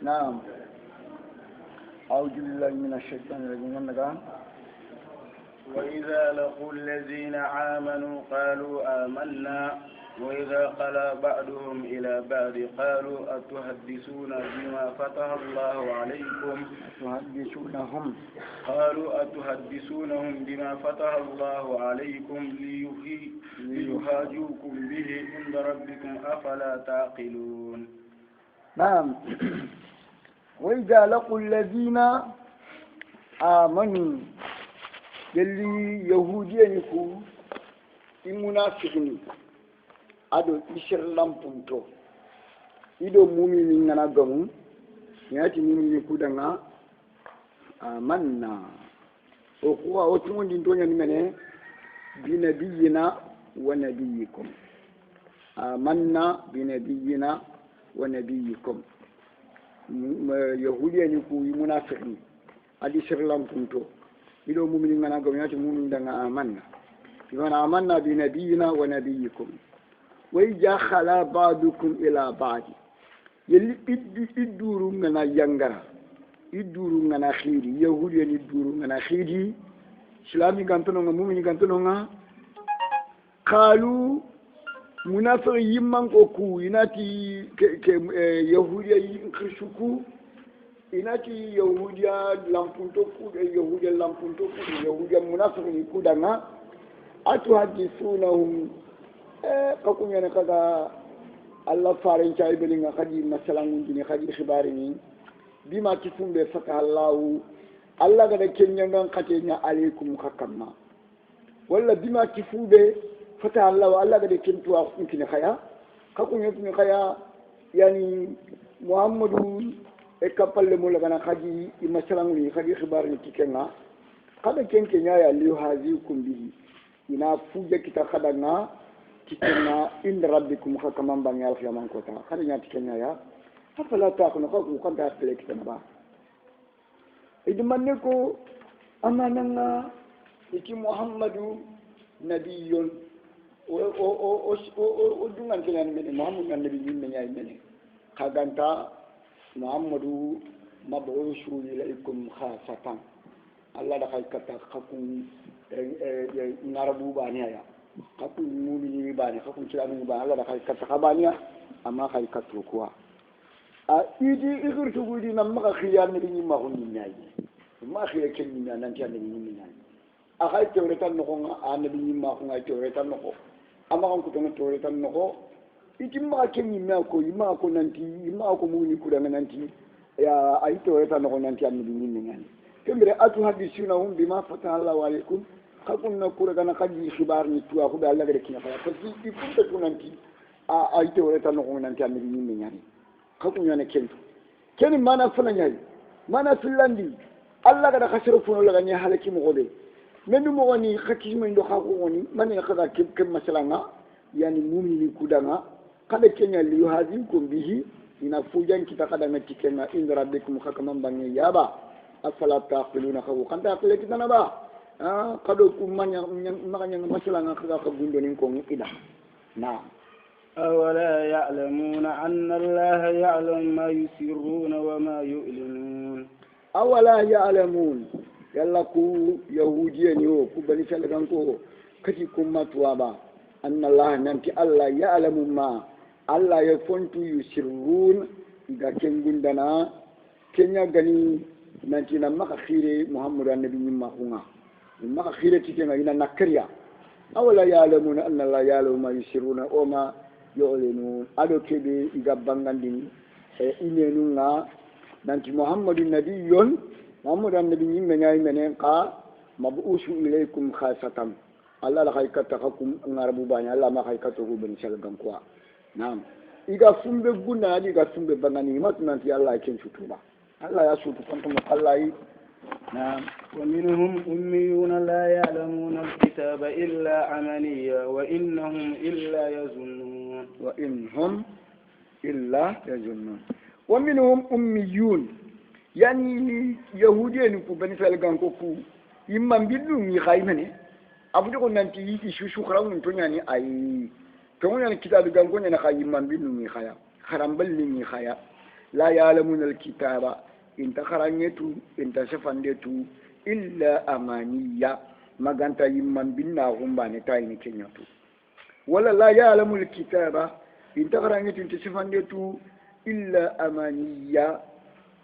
نعم. أعوذ بالله من الشيطان الرجيم. وإذا لقوا الذين آمنوا قالوا آمنا وإذا خلا بعضهم إلى بعض قالوا أتحدثون بما فتح الله عليكم أتحدثونهم بما فتح الله عليكم ليحاجوكم به عند ربكم أفلا تعقلون. نعم. وإذا لقوا الذين آمنوا يلي يهوديين يكون المنافقين ado isirlam punto ido mumini ngana gamu yati mumini kudanga amanna o kuwa o tumundi ntonya nimene binabiyina wa nabiyikum amanna binabiyina wa nabiyikum yahudiya ni ku munafiqin adi isirlam punto ido mumini ngana gamu yati mumini danga amanna bimana amanna binabiyina wa nabiyikum وإذا خلا بعضكم إلى بعض يلي يدوروا من ينغرا يدوروا من خيري يهود يدوروا من خيري سلامي كانتونغا مؤمني كانتونغا قالوا منافق يمان كوكو يناتي يهود ينكرشكو يناتي يهود لامبونتوكو يهود لامبونتوكو يهود منافق يكودانا أتحدثونهم kakunya ne kaga Allah farin chay belinga khadi masalan ngini khadi khibarini bima tifumbe fata Allah ga da kenya ngan khatenya alaikum khakamma walla bima tifube fata Allah ga da kintu akini khaya kakunya tuni khaya yani Muhammadu e kapalle mo laga na khadi masalan ngini khadi khibarini tikenga kada kenkenya ya liu hazikum bihi ina fuja kita khadanga tikena inda rabbikum khakaman bangi alqiyaman kota khari nya tikenya ya afala taqunu ko kan ta tele kitana ba idmanne ko amananga iki muhammadu nabiyun o dungan kenyan mene muhammadu nabiyun menya mene khaganta muhammadu mab'ushu ilaykum khasatan allah da khaykata khakun ngarabu baniya ya kakun mumini bani kakun kiramin ba Allah da kai ka takabaniya amma kai ka tokuwa a idi igurtu gudi nan maka khiyar ne bin ma hun nyai ma khiyar ken ni nan tan ni ni nan a kai tore tan no ko annabi ni ma ko ngai tore tan no ko amma kan ku to tore tan no ko idi ma ken ni ma ko ima ko nanti ima ko muni ku da nanti ya ai tore tan no ko nanti annabi ni nan kembere atu hadisuna bima fataha Allah alaikum kakun na kura kana kaji khibar ni tuwa ko be Allah ga kina fara parce que il faut que nanti a ayte wala tan ko nanti amiri ni mi nyani kakun yana kento ken mana fana nyai mana filandi Allah ga da khasira funo la ganya halaki mo gobe men mo woni khaki mo ndo khako woni man ya kaza kem masalanga yani mumini kudanga kada kenya li yuhazikum bihi ina fujan kita kada ngati kenna inda rabbikum khakaman bangi yaba afala taqiluna khawu kan taqile kitana ba kado kumanya makanya masalah ngaka kabundo ning ko ida na awala ya'lamuna anna allaha ya'lamu ma yusirruna wa ma yu'linun awala ya'lamun yalla ku yahudiyen yo ku bani salagan ko kati kumma tuwaba anna allaha nanti allah ya'lamu ma allah ya fontu yusirrun ga kengundana kenya gani nanti na maka khire muhammadu annabi nyimma kunga ما خيرتي كنا إن نكريا أولا يعلمون أن الله يعلم ما يسرون وما يعلنون أدو كبي إجابان دين إننا نانتي محمد النبي محمد النبي من يمنع قا مبعوث إليكم خاصة الله لا خيكتكم نعربو بانيا الله ما خيكتكم بنشالكم كوا نعم إذا فم بقولنا إذا فم ببعاني ما تنتي الله يكين شتوبا الله يسوع كنتم الله نعم ومنهم أميون لا يعلمون الكتاب إلا أمانيا وإنهم إلا يظنون ومنهم أميون يعني يهودين كو بني فالغان كو إما بيدو مي خايمني أبدو نانتي يشو شكرا من تونياني أي تونياني كتاب غان كو نانا خاي إما بيدو مي خايا خرامبل مي خايا la ya'lamuna alkitaba inta kharanyetu inta safandetu illa amaniya maganta yimman binna gumbane tayni kenyatu wala la ya'lamu alkitaba inta kharanyetu inta safandetu illa amaniya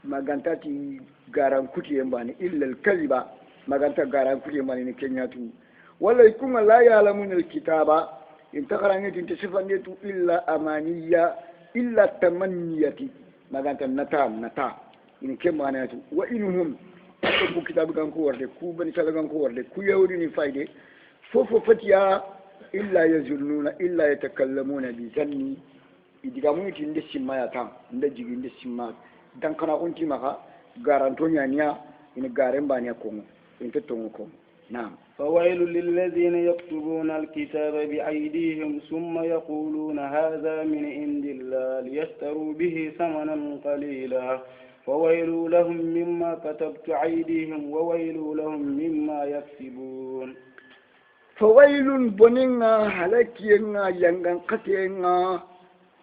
maganta ti garan kuti yambani illa alkaziba maganta garan kuti yambani ni kenyatu wala ikunga la ya'lamuna alkitaba inta kharanyetu inta safandetu illa amaniya illa tamanniyati maganta nata ini kemana tu wa inhum ko kitab kan ko warde ku bani sala kan ko warde ku yawri ni fayde fofo fatiya illa yazunnuna illa yatakallamuna bi zanni idiga mun ti nde simma ya tam nde jigi nde simma dan kana onti maka garanto nyanya ini garen bani ko in to ko نعم فويل للذين يكتبون الكتاب بأيديهم ثم يقولون هذا من عند الله ليشتروا به ثمنا قليلا فويل لهم مما كتبت أيديهم وويل لهم مما يكسبون فويل بنينا هلكينا ينغن قتينا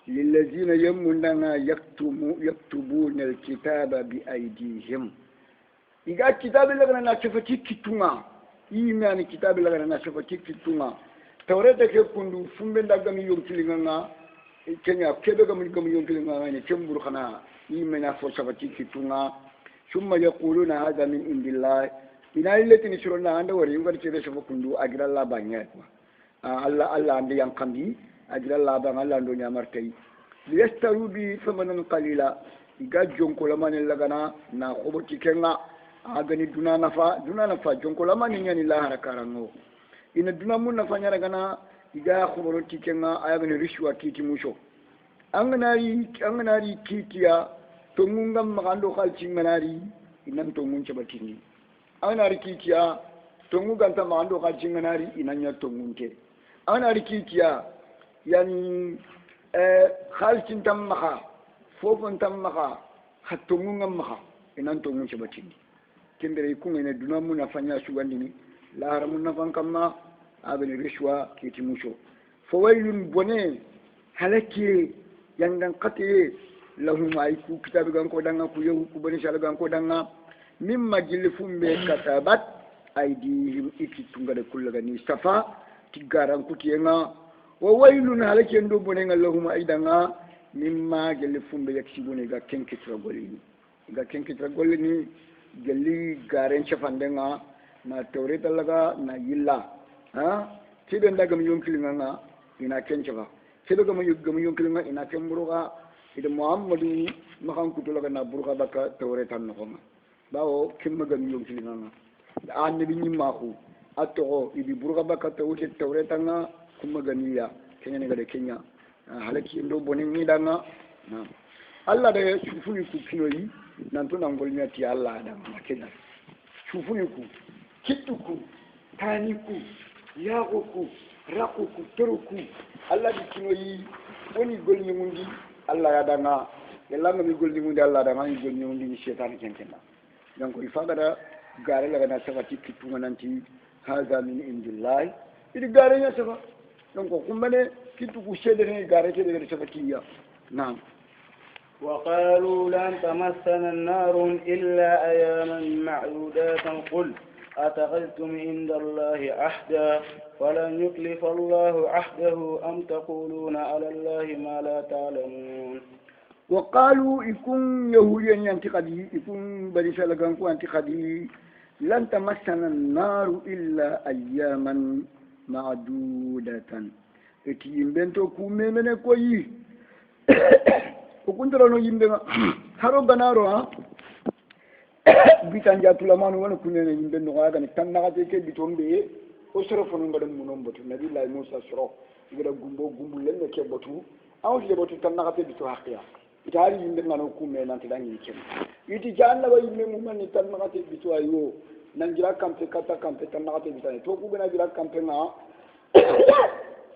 للذين يمننا يكتبون الكتاب بأيديهم إذا كتاب لغنا نشفتي كتونا imani kitabu la na shafa kitunga tawreta ke kundu fumbe ndaga mi yonkilinga kenya kebe ga mi yonkilinga ne chembur khana imena fo shafa kitunga summa yaquluna hadha min indillah ina illati ni shuruna anda wari ngar cebe shafa kundu agira la banya Allah ande yang kambi agira la bang Allah ndo nyamartai liyastaru bi thamanan qalila iga jonko la manel lagana na khoboti kenga agani duna nafa jonko lama ni nyani la harakarango ina duna mun nafa nyara gana iga khoboro tikenga ayagani rishwa titi musho anganari titiya tongunga magando khalchi manari inan tongun chabatini anganari titiya tongu ganta magando khalchi manari inanya tongunke anganari titiya yani khalchi tammaha fofon tammaha hatongunga maha inan tongun chabatini kembere kunga ina duna mun nafanya shugandini la haramun nafan kama abin rishwa kiti musho fawailun bone halaki yangan qati lahum aiku kitabu gan ko danga ku yewu ku bani shala gan ko danga mimma jilfum be katabat aidihim ikitunga de kullaga ni safa tigaran ku tiyenga wa wailun halaki ndo bone lahum aidanga mimma jilfum be yaksibune ga kenkitra golini gelli garen chafandenga na tawre talaga na yilla tibe ndaga mi yonkilinga ina kenchaba tibe gam yonkilinga ina kemburuga ida muhammadu makan kutulaga na buruga baka tawre tan no bawo kimma gam yonkilinga annabi nyimma ko atto ibi buruga baka tawre tan kuma ganiya kenya ne ga kenya halaki ndo bonin ni danga Allah da shufuni ku kinoyi nanto nangolnya ti Allah da makena shufuni ku kittuku taniku yagoku rakuku toruku Allah di kinoyi woni golni mundi Allah ya danga yalla ngami golni mundi Allah da ngami golni mundi ni setan kenkena donc il faut da gare la na sabati kittu nanti haza min indillahi idi gare nya saba donc kumbane kittuku sedere gare sedere sabatiya naam وقالوا لن تمسنا النار إلا أياما معدودات قل أتخذتم عند الله عهدا فلن يخلف الله عهده أم تقولون على الله ما لا تعلمون وقالوا يكون يهوديا ينتقدي يكون بني سلغانكو ينتقدي لن تمسنا النار إلا أياما معدودة اتيم بنتو كومي من كوي kuntara no yimbe haro ganaro bitan jatula manu wona kunene yimbe no ga ni tan naga ke bitombe o soro fono ngadam munom botu nabi la musa soro ngada gumbu lenne ke botu aw le botu tan naga bitu haqiya itari yimbe ngano kumme nan tidan yi kem yiti janna ba yimbe mu man tan naga bitu ayo nan jira kampe kata kampe tan naga bitu to ku gana jira kampe na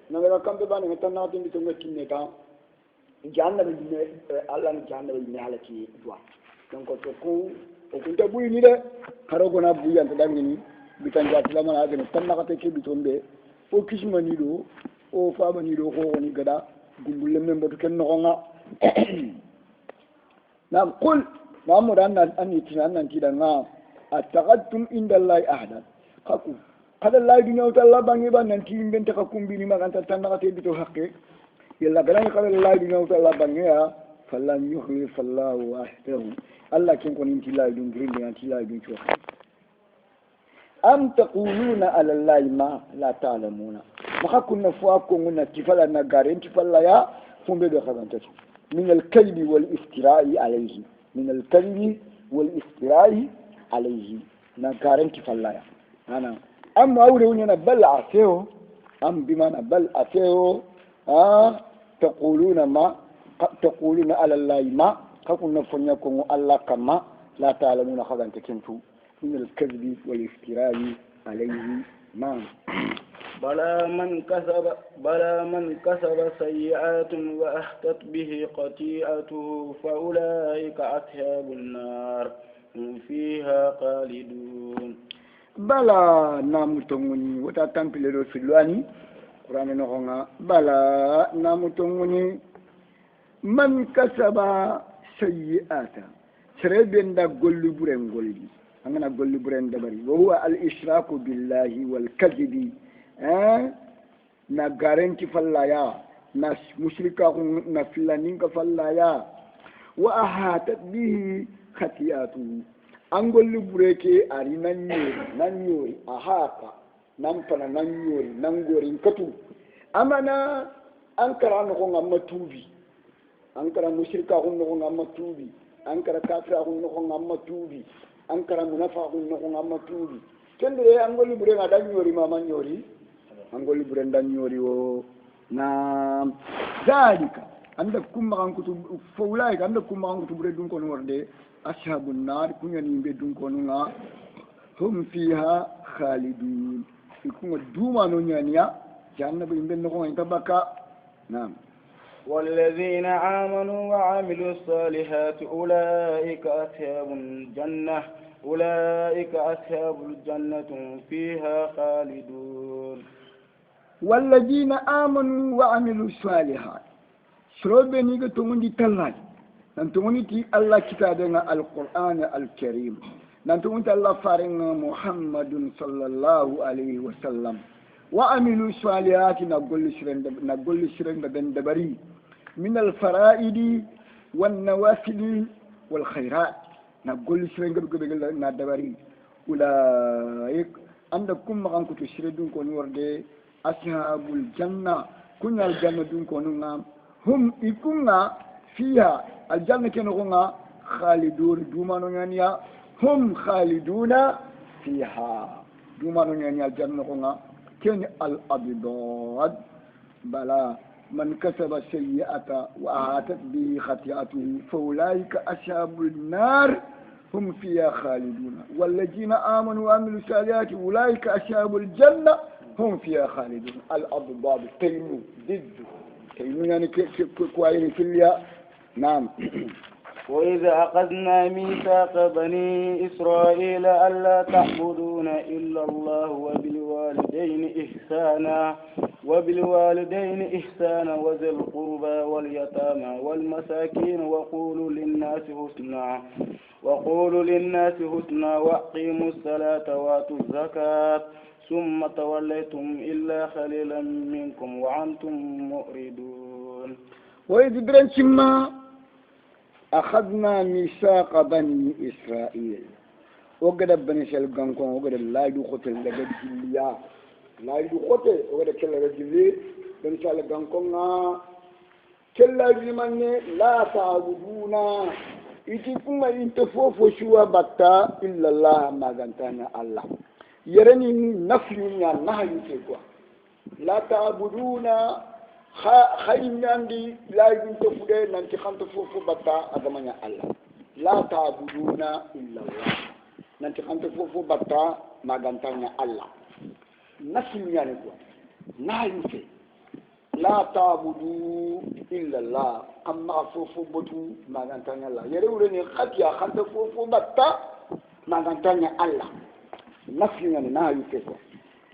naga kampe bani tan naga bitu ngakine ta janna be Allah ni janna be halaki dua donc to ko o kunta buyi ni de karo gona buyi anta dam ni bitan jatila mana agene tan nakate ke bitombe o kisma ni do o fama ni do ko ni gada gumbulle men botu ken no nga نعم قل محمد أن يتنان أن تدنا أتقدتم عند الله أحدا قاكو قد الله دنيا وتالله بانجي بان ننتي بنت قاكم بني ما كانت تنغتي بتو حقي يلا غني قال الله دنيا وتالله بانجي فلن يخلف الله وحده الله كن كون انت لا دون غرين انت لا دون شو أم تقولون على الله ما لا تعلمون ما كنا فواكم من تفلا نغارين تفلا يا فم بيدو خزانتو من الكذب والافتراء عليه من الكذب والافتراء عليه نغارين تفلا يا انا أم أولوني بل عفيو أم بما بل عفيو تقولون على الله ما كنا فنيكم الله كما لا تعلمون خذان تكنتو من الكذب والافتراء عليه ما بلى من كسب سيئات وأحتت به خطيئته فأولئك أصحاب النار هم فيها خالدون بلى نامتوني وتتمبلوا في الواني قرآن نغنى بلى نامتوني من كسب سيئات سربين دا غولي بورين غولي أنا غولي بورين دبري وهو الإشراك بالله والكذب na garanti fallaya na mushrika na filanin ka fallaya wa ahatat bihi khatiyatu angolli bureke ari nan yori ahaka nan pana nan yori nan gorin katu amana ankara no ngamma tubi ankara mushrika ko no ngamma tubi ankara kafira ko no ngamma tubi ankara munafa ko no ngamma tubi kende angolli bureka dan yori mama yori angoli burenda nyori wo na zalika anda kumma kan kutu fawlai anda kumma kan kutu bure dun ko worde ashabun nar kunya ni be dun ko nga hum fiha khalidun ikunga duma no nyania janna be imbe no ko tabaka nam والذين آمنوا وعملوا الصالحات أولئك أصحاب الجنة أولئك أصحاب الجنة فيها خالدون والذين آمنوا وعملوا الصالحات شروبي نيجا توني تلاي نانتوني تي الله كتابنا القرآن الكريم نانتوني الله فارنا محمد صلى الله عليه وسلم وعملوا الصالحات نقول شرند بن دبري من الفرائض والنوافل والخيرات نقول شرند بن دبري أولئك عندكم مغان كنتو شردون كوني وردي أصحاب الجنة كنا الجنة دون كوننا هم يكونا فيها الجنة كنونا خالدون دوما نيانيا هم خالدون فيها دوما نيانيا الجنة كنا كن الأبيض بلا من كسب سيئة وأعاتت به خطيئته فأولئك أصحاب النار هم فيها خالدون والذين آمنوا وعملوا الصالحات أولئك أصحاب الجنة هم فيها خالدون الأضداد تيمو ضد تيمو يعني كوين في الياء نعم وإذا أخذنا ميثاق بني إسرائيل ألا تعبدون إلا الله وبالوالدين إحسانا وذي القربى واليتامى والمساكين وقولوا للناس حسنا وأقيموا الصلاة وآتوا الزكاة ثم توليتم إلا خليلا منكم وأنتم مؤردون وإذ برنشما أخذنا ميثاق بني إسرائيل وقد بني سلقانكم وقد لا يدخل لك جليا لا يدخل وقد كلا رجلي بني سلقانكم كلا جمعني لا تعبدون إتكم إنتفوفوا شوى بطا إلا الله ما غنتانا الله يرني نفي يا نهي تقوى لا تعبدون خير عندي لا ينتفد ننتي خمت فوفو بطا أدمنا الله لا تعبدون إلا الله ننتي خمت فوفو بطا ما غنتانا الله نفي يا نقوى نهي تقوى لا تعبدوا إلا الله أما فوفو بطو ما غنتانا الله يروني خطيا خمت فوفو بطا ما غنتانا الله نفي يعني نهي كذا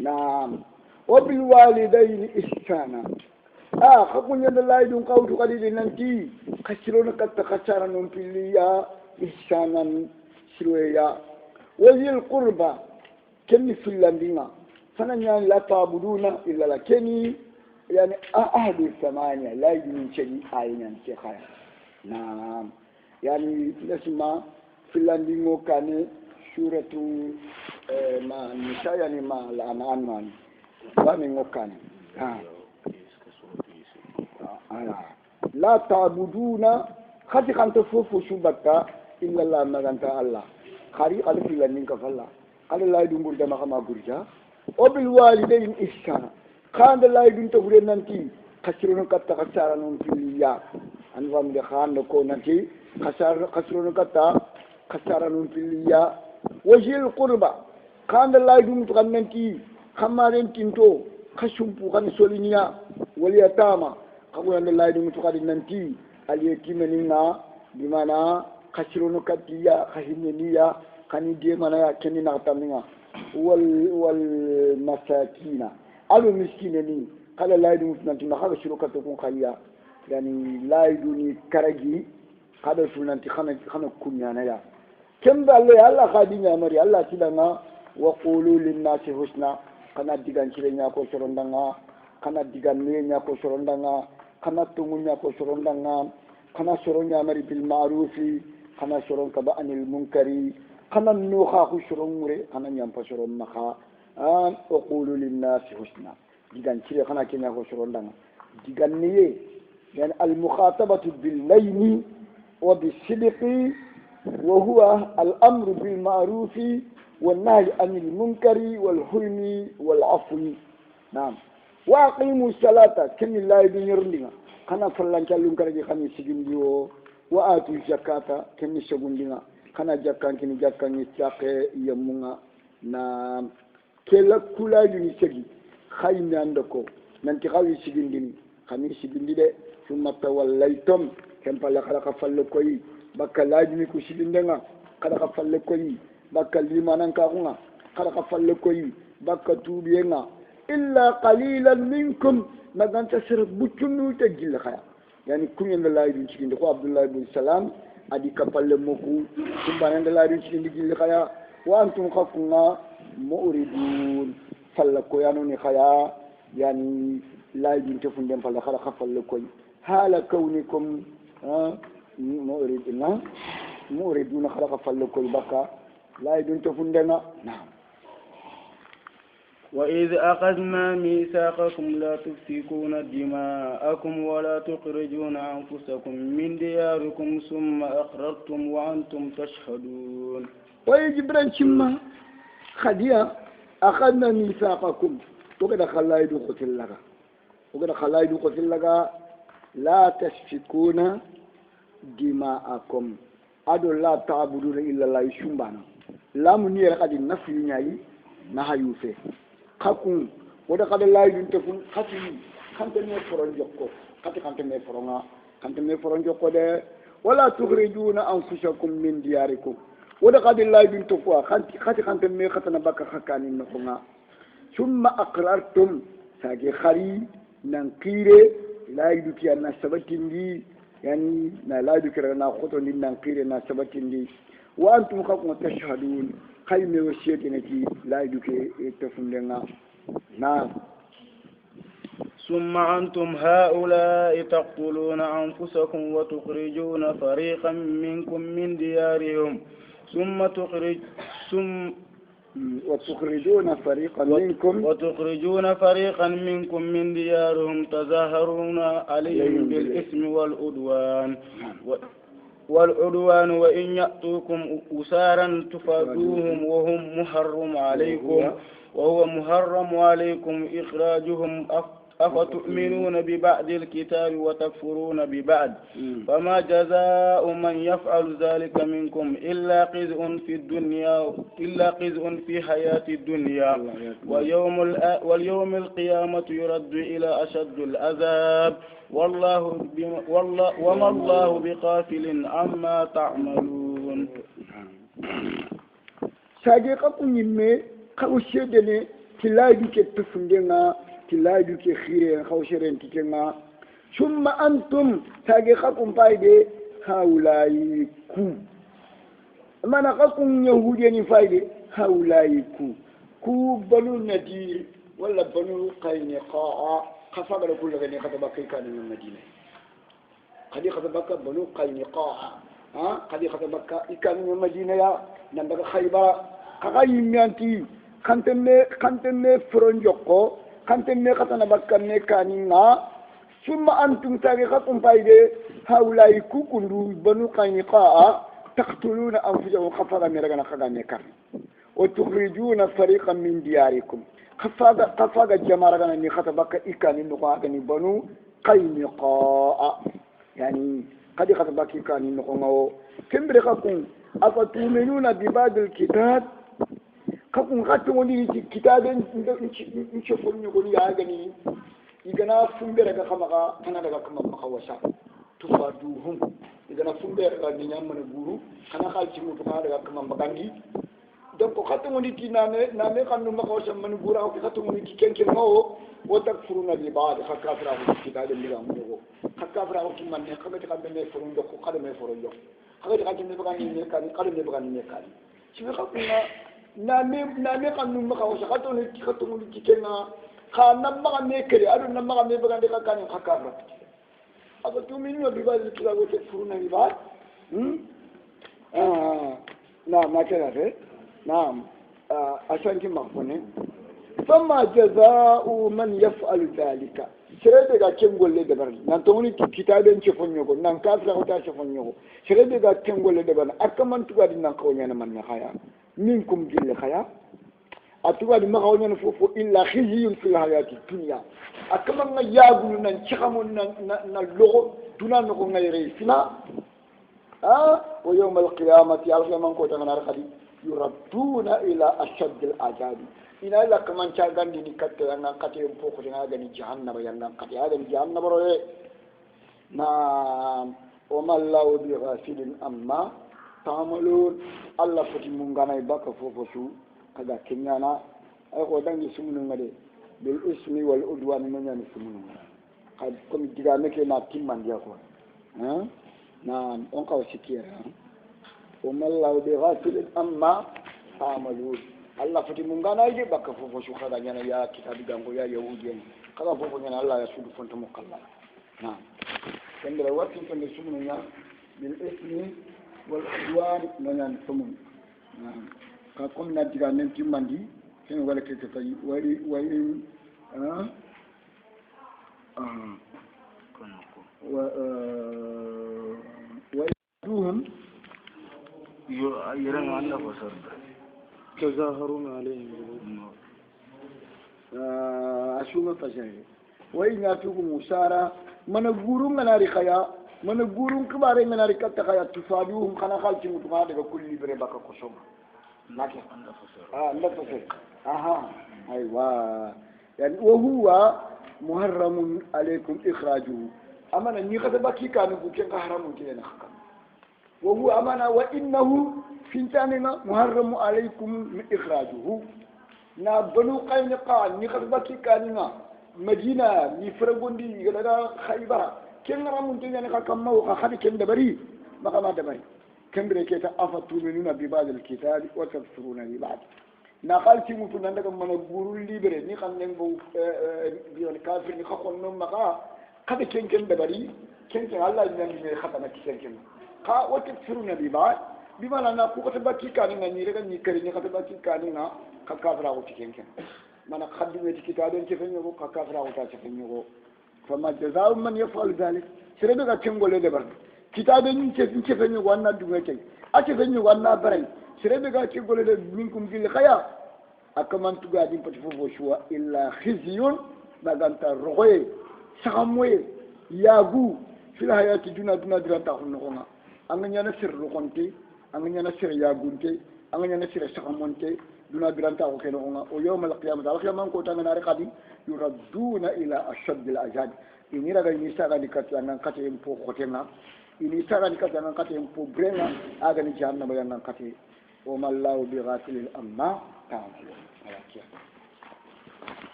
نعم وبالوالدين إحسانا خبون يد الله يدون قوت قليل ننتي khasirona katta khasara non pilliya ihsanan sirweya wazil qurba kenni fillandinga fananya la ta'buduna illa la kenni yani ahadu samania la yujin chedi ayinan ke khaya naam yani nasma fillandingo kane suratu ma nisa yani ma la an'am bami ngokane la ta'buduna khati khanta fofu subaka illa la maganta allah khari ala filannin ka falla ala la dum burda ma kama burja o bil walidain ihsana khanda la dum to bure nanti khasirun katta khasara non filiya an wam de khanda ko nanti khasirun katta khasara non filiya wajil qurba khanda la dum to kan nanti khamaren tinto khashumpu kan solinya wal yatama kago la dum to kan nanti al yatimina bimana khasirun katiya khahinniya kani de mana ya kenni na taminga wal masakina alu miskineni kala laidu nanti na kala shiruka to kun khayya yani laidu ni karagi kada sunanti khana kunyana ya kemba alle alla khadinya mari alla tidanga wa qulu lin nasi husna kana digan cirenya ko sorondanga kana digan nya ko sorondanga kana tungunya ko sorondanga kana soronya mari bil ma'rufi kana soron ka ba anil munkari kana nuha khushrumure kana nyampa soron makha an aqulu lin nas husna digan cire kana kenya khushrondanga digan niye yani al mukhatabatu bil layni wa bis sidqi wa huwa al amru bil ma'rufi wan nahy anil munkari wal hulmi wal afwi naam wa aqimu salata kini lay bi nyirndinga kana fallan callum karaji khami sigindi wa atu zakata kini segundinga kana jakkan kini jakkan ni tiake yamunga na kela kula ni segi khayna ndako nanti xawi sigindini khami sigindi de summa tawallaytum kam pala khalaqa fallo koyi bakka laajini ku sigindenga khalaqa fallo koyi bakka limanan ka kunga khalaqa fallo koyi bakka tubiyenga illa qalilan minkum maganta sir buccunu te gilla khaya yani kunyen la laajini sigindi ko abdullah ibn salam adi kapalle moku sumbana la rin ci ndigi khaya wa antum khafuna muridun falla ko yanu ni khaya yani la yin te fundem falla khala khafal ko hala kawnikum muridun khala khafal ko baka la yin te fundena na'am وإذ أخذنا ميثاقكم لا تسفكون دماءكم ولا تخرجون أنفسكم من دياركم ثم أقررتم وأنتم تشهدون ويجبرن شما خديا أخذنا ميثاقكم وقد خلايدو قتل لك لا تسفكون دماءكم أدو لا تعبدون إلا الله يشمبانا لا منير قد النفي نهي نهيو فيه kakun wada kada laydun tefun khati kante me foron jokko kante me foron jokko de wala tukhrijuna anfusakum min diyarikum wada kada laydun tefwa kante me khatana baka khakani nokonga summa aqrartum sage khari nan qire laydu ti na sabatindi yani na laydu kira na khoto ni nan qire na sabatindi wa antum khakun tashhadun خيمة وشيتنتي لا يدك تفندنا نعم ثم أنتم هؤلاء تقتلون أنفسكم وتخرجون فريقا منكم من ديارهم وتخرجون فريقا منكم من ديارهم تظاهرون عليهم بالإثم والعدوان وإن يأتوكم أسارا تفادوهم وهو محرم عليكم إخراجهم أفتؤمنون ببعض الكتاب وتكفرون ببعض فما جزاء من يفعل ذلك منكم إلا خزي في حياة الدنيا واليوم القيامة يرد إلى أشد العذاب وما الله بغافل عما تعملون صديقكم يمي خوشدني تلاجي كتفندنا تلاجي كخيره خوشرن تكنا ثم أنتم تاجيكم فايدة هؤلاء ما نقصكم يهودين فايدة هؤلاء كو بنو النذير ولا بنو قينقاع خفاق كل غني خطبك كان من المدينة قد خطبك بنو قينقاع قد خطبك كان من المدينة يا نندك خيبر كغايم يانتي كنتم فرنجوكو كنتم خطنا بكنا كانينا ثم أنتم تاريخكم فايدة هؤلاء كوكندو بنو قينقاع تقتلون أنفسهم خفاقا ميرغانا خغاني كار وتخرجون فريقا من دياركم خفاقا جمارغانا ني خطبك إكاني نقاقني بنو قينقاع يعني قد خطبك إكاني نقاقني كم بريخكم أفتؤمنون ببعض الكتاب kakun katungoni kitaben nchofoni ngoni yagani igana fumbere ga kamaga kana daga kama makawasa tufaduhum igana fumbere ga nyamana guru kana khalci mutu kana daga kama magandi donc katungoni tinane name kanu makawasa man gura ko katungoni kenken mawo watakfuruna bi ba'd khakafra kitaben diga mugo khakafra ko manne khagati kambe me furundo ko kada me furundo khagati kambe bagani ne kan kada me bagani ne kan ci khakuna name kanu makawasa katuni katungoni kenga خانم ما نكري أدو نم ما نبغى نديك كاني خكارة أبى تومين يبغى ذكر أبغى تفرون يبغى نعم ما كذا نعم عشان كم مفهومه فما جزاء من يفعل ذلك سيرة كم قول لدبر نانتوني كتابين شفنيوكو نانكاسلا هتا شفنيوكو سيرة كم قول لدبر أكمن تقعد نانكوني أنا من خيا منكم جل خيا أتوقع ما قولنا نفوفو إلا خزي في الحياة الدنيا أكمل ياغلو ننشخمو نلغو دونا نغو نيريسنا ويوم القيامة يالله من قوة نار خدي يردون إلى أشد العذاب إن إلا كمان شاغان دي نكتة ينغان قتل ينفوق ينغان جهنم ينغان قتل هذا جهنم روي نعم وما الله بغافل أما تعملون الله فتي منغانا يبقى فوفو kada kenyana ay ko dangi sumunu ngade bil ismi wal udwan no nyani sumunu kad comme diga meke na timman dia ko na on ka sikira o mallahu bi ghafil amma ta'malun Allah fati mungana ide bakka fofo su kada nyana ya kitabi gango ya yahudi kada fofo nyana Allah ya sudu fonta mukalla na kendere wati kende sumunu nya bil ismi wal udwan no nyani sumunu comme na diga nem ci mandi sen wala ke tay wari ويدوهم يرون أنه فسر تظاهرون عليهم أشوما فشاهي وإن يأتوكم مسارا من الغورون من أريخيا من الغورون كباري من أريكا تخيا تفادوهم خنا خالتي متغادر كل لبري بكا قصوم لكن نفسر أيوة يعني وهو محرم عليكم إخراجه أمانا نيخذ باكي كانوا بكين حرام كينا خكام وهو أمانا وإنه فينتاننا محرم عليكم إخراجه نا بنو قينقاع نيخذ باكي كانوا مدينة نفرقون دي يغلقا خيبرا كين رامون كينا خكام موقع خدي كين دبري مقام دبري كم بريكتا أفتؤمنون ببعض الكتاب وتكفرون ببعض نقلت متنا عندك من الغرور ليبري نقل نبو بيون كافر نخون نوم مقا قد كن دبري كن الله ينمي من خطنا كن قا وتكفرون ببعض بما لنا قوة باكي كاننا نيرك نيكري نخط باكي كاننا كافر أو كن من خدم الكتاب كفن يغو كافر أو كفن يغو فما جزاء من يفعل ذلك سرنا كن قول دبر kitabe ni cefenyo wanna dungete a cefenyo wanna baray serebe ga ci golede minkum gil khaya akaman tuga di pati fofo shuwa illa khizyun baganta roye sagamwe yagu fil hayati duna dirata khunno nga anga nyana sir rokonte anga nyana sir yagunte anga nyana sir sagamonte duna diranta ko keno nga o yawmal qiyamah al qiyamah ko tanga nare qadi yuraduna ila ashad al azab inira ga ni saga di kat nan kate mpo khotenga ini sara ni kata nan kate mpo brenga aga ni jahannama yan nan kate o mallahu bi ghafil amma ta'malun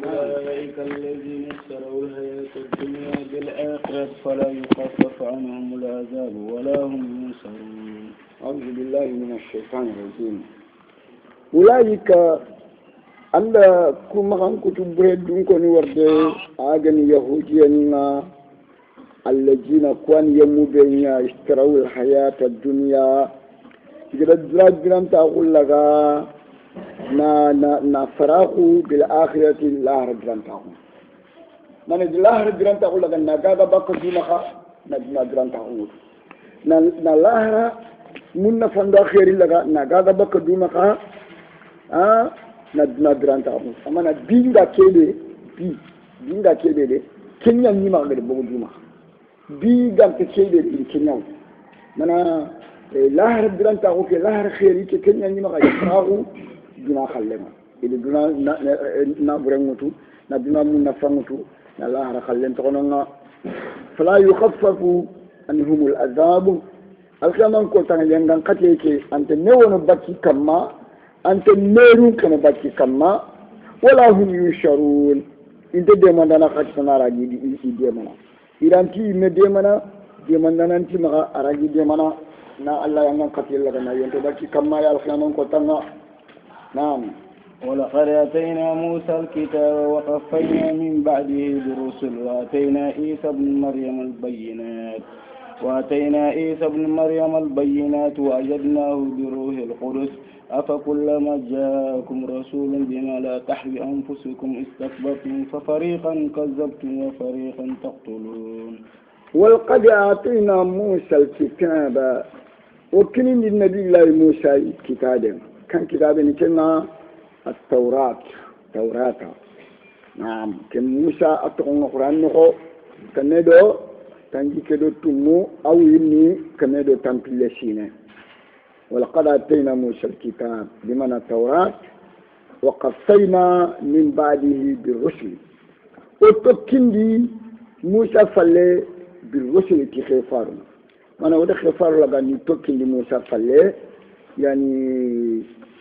أولئك الذين اشتروا الحياة الدنيا بالآخرة فلا يخفف عنهم العذاب ولا هم ينصرون. أعوذ بالله من الشيطان الرجيم. أولئك أن كما كتب بردون كوني ورد آغني يهوديين الذين كون يمودين اشتروا الحياة الدنيا جرد جرام تقول لك na farahu bil akhirati lahar grantahu man lahar grantahu laga nagaga bakko dunaka na grantahu na lahara munna fando akhiri laga nagaga bakko dunaka na grantahu amana binga kebe de kenya ni ma ngade bogo duma binga kebe de kenya mana lahar grantahu ke lahar khairi ke kenya ni ma ngade farahu duna khallema ili duna na burengutu na duna mun na fangutu na lahara khallen to kononga fala yukhaffafu anhum al'azab alkaman ko tan yangan kateke ante newono bakki kamma ante neru kana bakki kamma wala hum yusharun inde de mandana khatana raji di de mana iranti me de mana de mandana anti ma araji de mana na Allah yangan katil la na yonto bakki kamma ya alkaman ko tanga. نعم. ولقد آتينا موسى الكتاب وقفينا من بعده برسل وآتينا عيسى ابن مريم البينات وأيدناه بروح القدس أفكلما جاءكم رسول بما لا تحوي أنفسكم استكبرتم ففريقا كذبتم وفريقا تقتلون. ولقد آتينا موسى الكتاب وكن للنبي الله موسى كتابا كان كتابين كنا التوراة نعم كان موسى أتقون القرآن نخو كندو تنجي كدو تمو أو يني كندو تنبيلسين. ولقد آتينا موسى الكتاب بمعنى التوراة وقفينا من بعده بالرسل وتكندي موسى فلي بالرسل كخفار أنا وده خفار لغاني تكندي موسى فلي يعني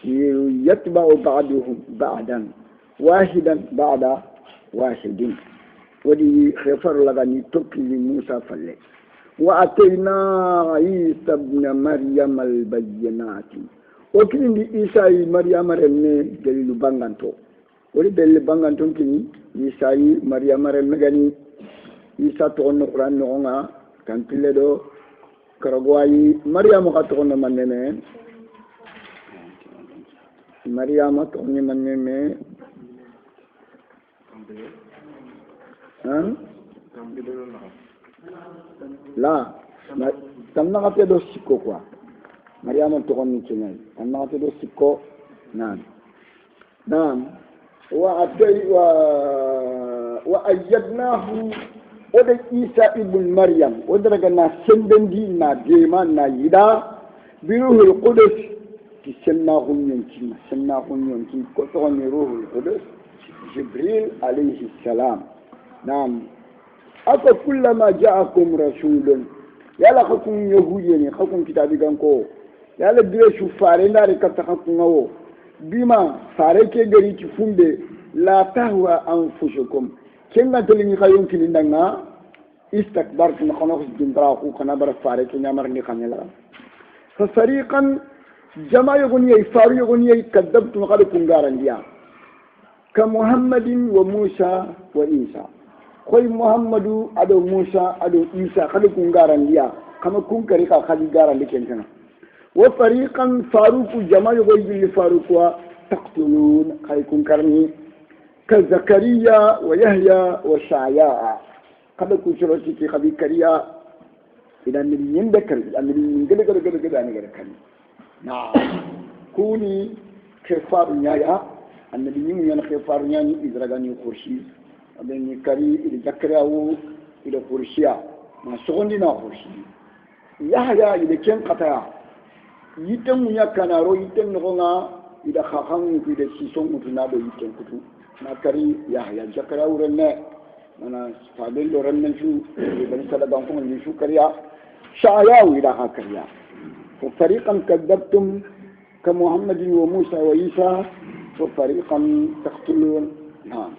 يتبع بعضهم بعضا واحدا بعد واحد ودي خفر لغني تكلي موسى فلي وأتينا عيسى ابن مريم البينات وكن دي عيسى مريم رمي دليل بانغانتو ولي دليل بانغانتو كني عيسى مريم رمي غني عيسى تقول القرآن نونا كان تلدو كرغواي مريم خاتقون مننه مريم توني مننه لا تمنا كده دو سيكو كوا مريم توني كناي تمنا كده دو سيكو نعم وأيدناه ودى عيسى ابن مريم ودرجنا سندندي نا ديما نا يدا بروح القدس سناهم ينكي كتغني روح القدس جبريل عليه السلام. نعم. أفكلما جاءكم رسول يلا خكم يهوديني خكم كتابي كنكو يلا درسو فارين داري كتخكم بما فاريكي غريتي فومبي لا تهوى أنفسكم كنا تلين خيون كلنا استكبرت نخنوخ جندراخو كنبر فاريكي نمرني خنيلا ففريقا جماعة يغني فارو يغني كذبت مقال كنغارا ليا كمحمد وموسى وإيسى خوي محمد أدو موسى أدو إيسى خلي كنغارا ليا كما كن كريكا خلي غارا لكنتنا وفريقا فاروق جماعة يغني فاروق تقتلون خلي كنغارني كزكريا ويحيى وشعياء قد كنشرتي في خبيكريا إذا النبي يندكر النبي يندكر نعم كوني خفار نيايا النبي يمين خفار نياني إزرقاني خورشي أبني كري إلى زكرياو إلى خورشيا ما سغندنا خورشي يحيى إلى كم قطع يتم يكنارو يتم نغنا إلى خاخان إلى سيسون متنادو يتم كتو ما كري يحيى زكرياو رنا أنا فابل رنا شو بني سلام كم شو كريا شاياو إلى هكريا وفريقا كذبتم كمحمد وموسى وعيسى وفريقا تقتلون. نعم.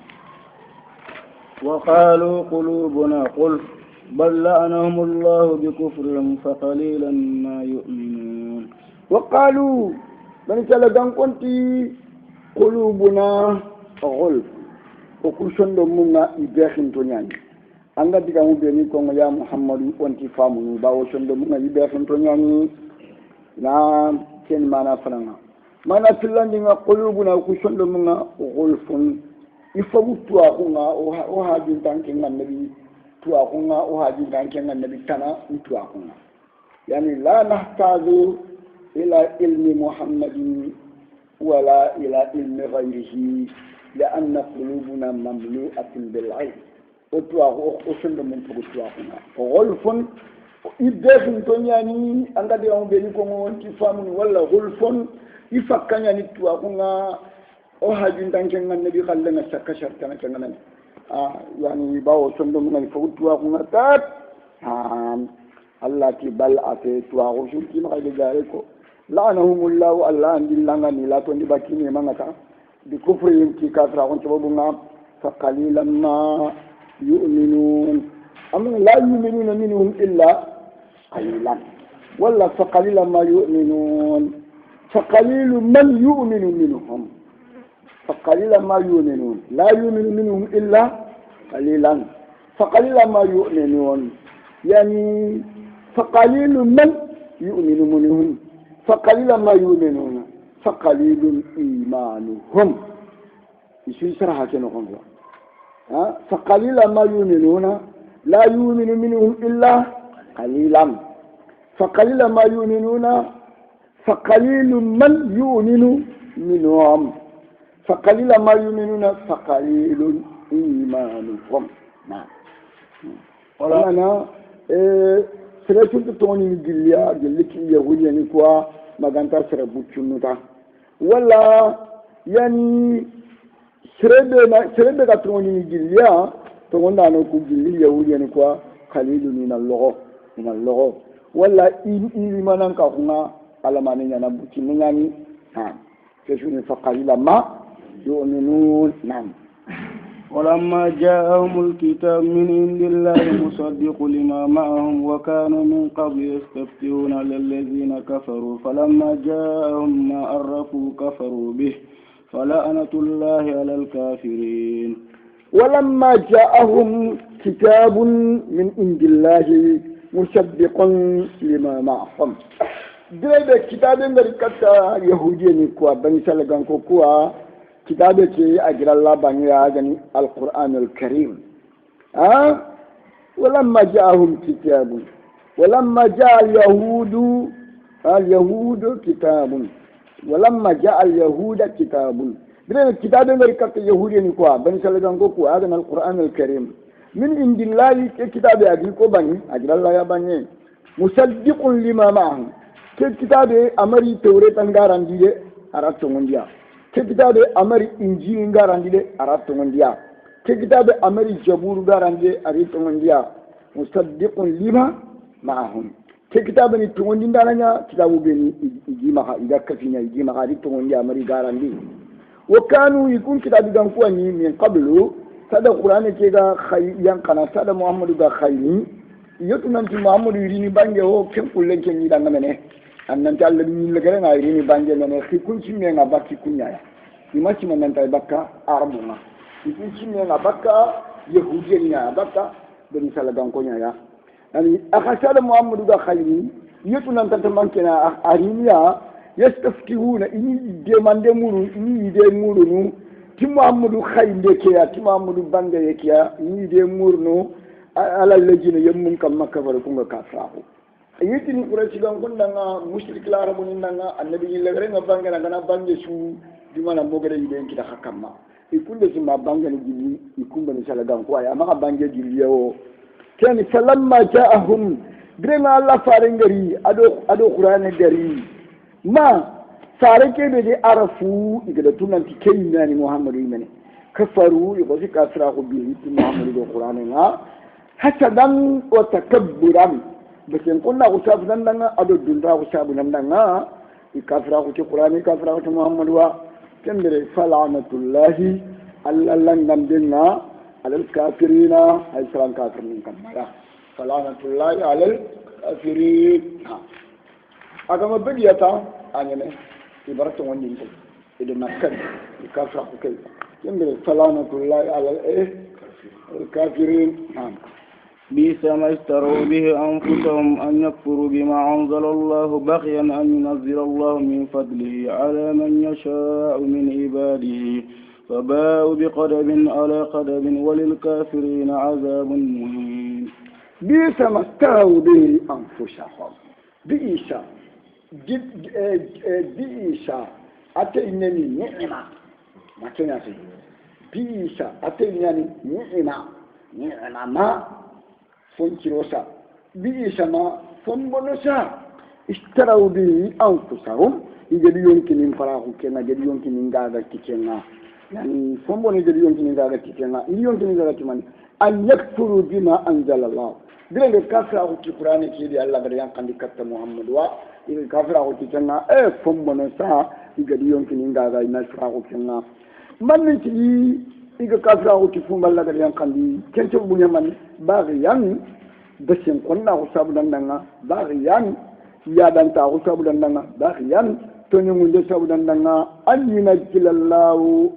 وقالوا قلوبنا قل بل لعنهم الله بكفرهم فقليلا ما يؤمنون. وقالوا من سلغان كنتي قلوبنا غلف وكشن دمنا إباخن تنياني anga diga mu be ni ko ya Muhammadu onti famu ba wo shondo mu ngi be fon to nyani na ken mana franga mana tilandi nga qulubuna ku shondo mu nga gulfun ifamu tuwa ko nga o ha din tanke nga nabi tuwa ko nga o ha din tanke nga nabi tana tuwa ko nga yani la nahtaju ila ilmi Muhammadin wala ila ilmi ghayrihi لأن قلوبنا مملوءة بالعلم وشند من تقطعنا غلف إبداع تونياني عند يوم بينكم وانتي فامون ولا غلف يفكرني نتوعنا أو هاجين تانجنا النبي خلنا سكشر كنا يعني باو شند من تقطعنا تات الله كبال أتى توعوشون كنا غير ذلك لعنهم الله الله عند الله لا توني بكيني ما نتا بكفرهم كي كافر عن شبابنا فقليلا ما يؤمنون أما لا يؤمنون منهم إلا قليلا ولا فقليلا ما يؤمنون فقليل من يؤمن منهم فقليلا ما يؤمنون لا يؤمن منهم إلا قليلا فقليلا ما يؤمنون يعني فقليل من يؤمن منهم فقليلا ما يؤمنون فقليل إيمانهم يشوي سرحة كنهم فقليلا ما يؤمنون لا يؤمن منهم إلا قليلا فقليلا ما يؤمنون فقليل من يؤمن منهم فقليلا ما يؤمنون فقليل إيمانهم. نعم. وأنا سرعت توني جليا جلك يهودي يعني كوا ما كانت سربوت شنوتا ولا يعني serebe ka tongoni gilya tongonda no ku gilli yahudi ni kwa khalilu min Allah wala imanan ka kuna alamani nyana buti nyani ha keshuni fa qalila ma yu'minun. Nam. ولما جاءهم الكتاب من عند الله مصدق لما معهم وكانوا من قبل يستفتحون على الذين كفروا فلما جاءهم ما عرفوا كفروا به فلعنة الله على الكافرين. ولما جاءهم كتاب من عند الله مصدق لما معهم دليل كتاب من كتا يهوديين كوا بني سلغان كوا كتاب كي أجر الله بني آدم القرآن الكريم ولما جاءهم كتاب ولما جاء اليهود كتاب ولما جاء اليهود كتاب دليل كتاب من كتا يهوديين كوا بني سلغان كوا آدم القرآن الكريم من عند الله كتاب أجر بني أجر الله يا بني مصدق لما معهم كتاب أمري توريت أنغاران دي أراتون ديا kitabe amari injili ngarandile aratongondia kitabe amari jaburu garande aritongondia musaddiqun lima ma'ahum kitabe ni tongondinda nanya kitabu beni ijima ha idakafinya ijima ha aritongondia amari garandi wakanu yikun kitabe gankuwa ni min qablu sada qur'ani kega khayyan kana sada muhammadu ga khayni yotu nanti muhammadu rini bange ho kenkulen ken ni danga mene annan ta Allah ni legere na irini banje ne khikun chimme nga bakki kunya ya imachi man ta bakka arabuna khikun chimme nga bakka yahudiya ya bakka bani salagan konya ya ani akhasala muhammadu da khayni yetu nan ta mankena ariniya yastaftihuna ini demande muru ini de muru nu ti muhammadu khayde ke ya ti muhammadu bande ke ya ini de murnu ala lejina yemmun kam makka bar kunga kasahu yitini quraish gan kundanga mushrik la rabuni nanga annabi legere nga bangana ngana bange su dimana mogere yibe kita hakamma ikunde sima bangani gili ikumba ni sala gan ko ya maka bange gili yo kani falamma ja'ahum grema Allah farengari ado qur'ani dari ma fareke be de arafu igada tunanti kayna ni muhammadu yimene kafaru yugo sikasra ko bi muhammadu do qur'ani nga hatta dan wa takabburan بس نقولنا غشاب نندعنا أدو الدنيا غشاب نندعنا ikafra ko qur'ani ikafra ko muhammad wa kembere falanatullahi alla langam denna alal kafirina ay salam kafirin kamara falanatullahi alal kafirin agama bediyata anyene ibaratu wonni ko ede nakkan ikafra ko kay kembere falanatullahi alal الكافرين بئس ما اشتروا به أنفسهم أن يكفروا بما أنزل الله بغيا أن ينزل الله من فضله على من يشاء من عباده فباءوا بقدب على قدب وللكافرين عذاب مهين بئس ما اشتروا به أنفسهم بئس أتينني نعمة ما تنسي بئس أتينني نعمة ما فنكروسا بئس ما فنبنسا اشتروا به أنفسهم يجب يمكن أن يفرحوا كنا يجب يمكن أن يغاغا كنا يعني فنبن يجب يمكن أن يغاغا كنا يمكن أن يغاغا كنا أن يكفروا بما أنزل الله بلغ الكافر أو القرآن كيدي الله قد ينقل كتب محمد الكافر أو كنا فنبنسا يجب يمكن أن يغاغا ينفرحوا كنا من نتي iga kafra ko ti fumba la gariyan kandi kento bunya man bariyan besen konna ko sabu dandanga bariyan ya dan ta ko sabu dandanga bariyan to ni munde sabu dandanga annina jilallahu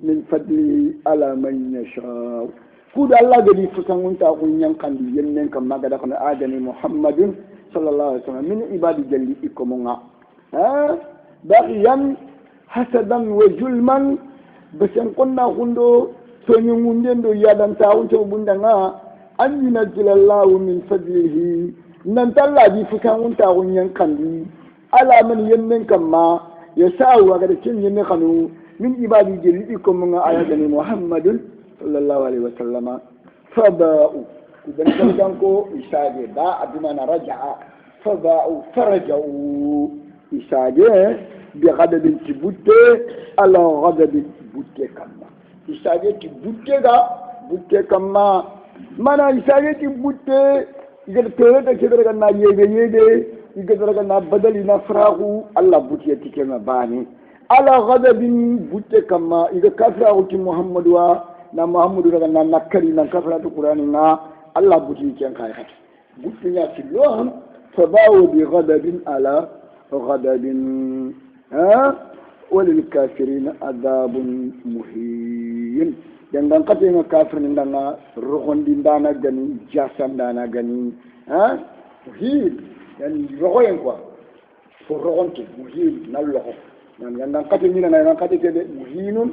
min fadli ala man yasha kuda Allah gadi fusangun ta ko nyan kandi yennen kam magada ko adani muhammadin sallallahu alaihi wasallam min ibadi jalli ikomonga bariyan hasadan wa julman besen konna hundo sonyu ngundendo yadan tawu to bundanga annina jilallahu min fadlihi nan talla bi fukan unta hunyan kandi ala man yennen kamma yasau aga de kin yenne kanu min ibadi jeli ko mun ayatani muhammadun sallallahu alaihi wasallam faba'u kudan danko isage da abima na raja'a faba'u faraja'u isage bi ghadabin tibutte ala ghadabin butte kamma isage ti butte ga butte kamma mana isage ti butte igar tere da kedere ga na yede igar ga na badali na farahu Allah butte ti kenna bani ala ghadabin butte kamma igar kafra ti muhammadu wa na muhammadu daga na nakari na kafra to qur'ani na Allah butte ken kai hat butte nya ti lo fa bawo bi ghadabin ala ghadabin وللكافرين عذاب مهين dan katenga kafir ndanga rogondi ndana gani jasan ndana gani muhim dan rogoyen quoi fo rogonti muhim nallo dan katenga na katete muhinun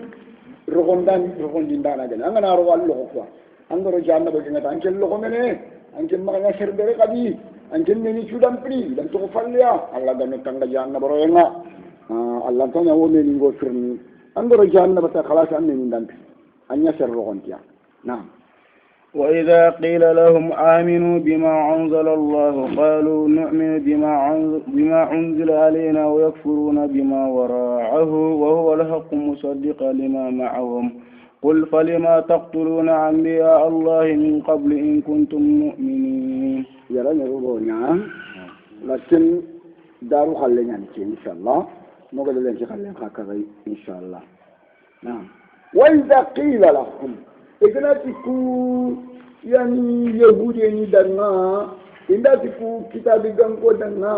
rogondi ndana gani angana ro wallo quoi angaro janna be ngata ankel logo mene ankel magana serbere kadi ankel ni chudam pri dan to fallia alla gano tanga janna boroyenga Allah tanya wone ni go firni andoro janna bata khalas anne ni ndampi anya ser rogontiya naam وإذا قيل لهم آمنوا بما أنزل الله قالوا نؤمن بما أنزل علينا ويكفرون بما وراءه وهو الحق مصدقا لما معهم قل فلما تقتلون أنبياء الله من قبل إن كنتم مؤمنين يرى نعم لكن دارو خلينا إن شاء الله نقول لهم خلينا هكذا إن شاء الله نعم وإذا قيل لهم إذا تكون يعني يهودي دنا إذا تكون كتاب جنكو دنا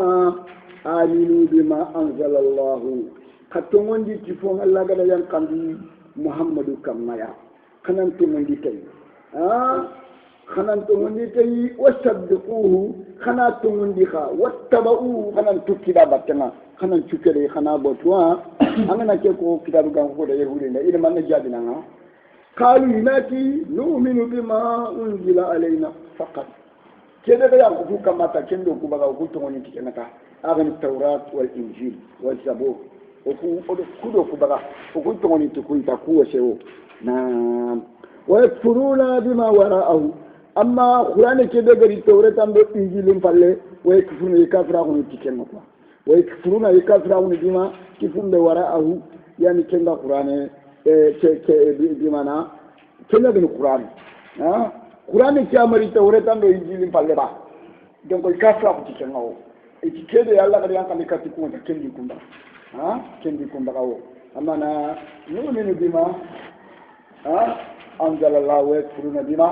آمنوا بما أنزل الله كتومن دي تفون الله قد ينقضي محمد كمايا خنان تومن دي تي خنان تومن دي تي وصدقوه خنان تومن دي خا واتبعوه خنان تكيدا باتنا خنان تكيدا خنا بوتوا أنا كيكو كتاب جنكو دا يهودي إذا ما نجادنا قالوا يناتي نؤمن بما أنزل علينا فقط كذا يقول كما تكندو كبا وكنتم نتكلمتا أغن التوراة والإنجيل والزبور وكودو كبا وكنتم نتكلمتا كوا شيء نعم ويكفرون بما وراءه أما قرآن كذا غير التوراة أم الإنجيل فله ويكفرون يكفرون نتكلمتا ويكفرون يكفرون بما كفرون وراءه يعني كذا قرآن dimana kenya bin Quran Quran ki amari tawretan do injil palle ba donc kafra ko tikenga o kede Allah kadi yanka mikati kunta kendi kumba kendi kumba kawo amana nu'minu bima anzala Allah wa yakfuruna bima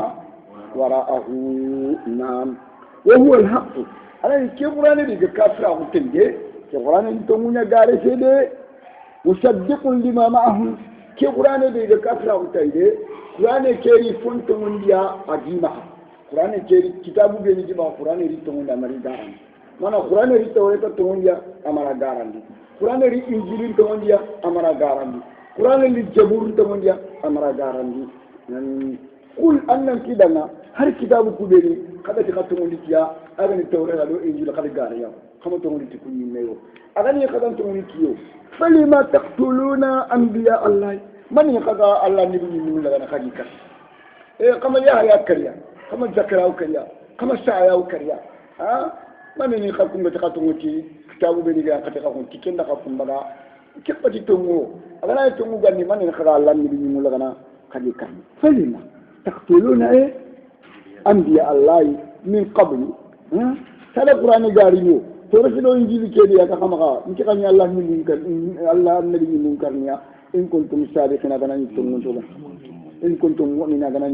wara'ahu nam wa huwa al-haqq ala ke qur'ani diga kafira ko tende ke qur'ani to munya gare sede musaddiqun lima ma'ahu ke qur'ani diga kafira ko tende qur'ani keri fonto mundiya adima qur'ani keri kitabu be ni diba qur'ani ri to munda mari garan mana qur'ani ri to weta to mundiya amara garandi qur'ani ri injili to mundiya amara garandi qur'ani ri jabur to mundiya amara garandi nan kul annan kidana har kitabu kubeni kada ti khatu mundi tiya aga ni tawra do injil kada gariya kama to mundi ku ni meyo aga ni kada to mundi tiyo falima taqtuluna anbiya allah man yaqa allah ni ni min la khadika kama ya kariya kama zakara kariya kama sa'a kariya man ni khakum be khatu mundi kitabu be ni ga khata khum tikenda khum baga kepati to mo aga na to mu ganni man ni kada allah ni min la khadika falima تقتلون أنبياء الله من قبل هذا القرآن قارينه ترسلوا إنجيل كذي كخمغا نكاني الله من منكر الله النبي من منكرنيا إن كنتم صادقين أنا نتمنى إن كنتم مؤمنين أنا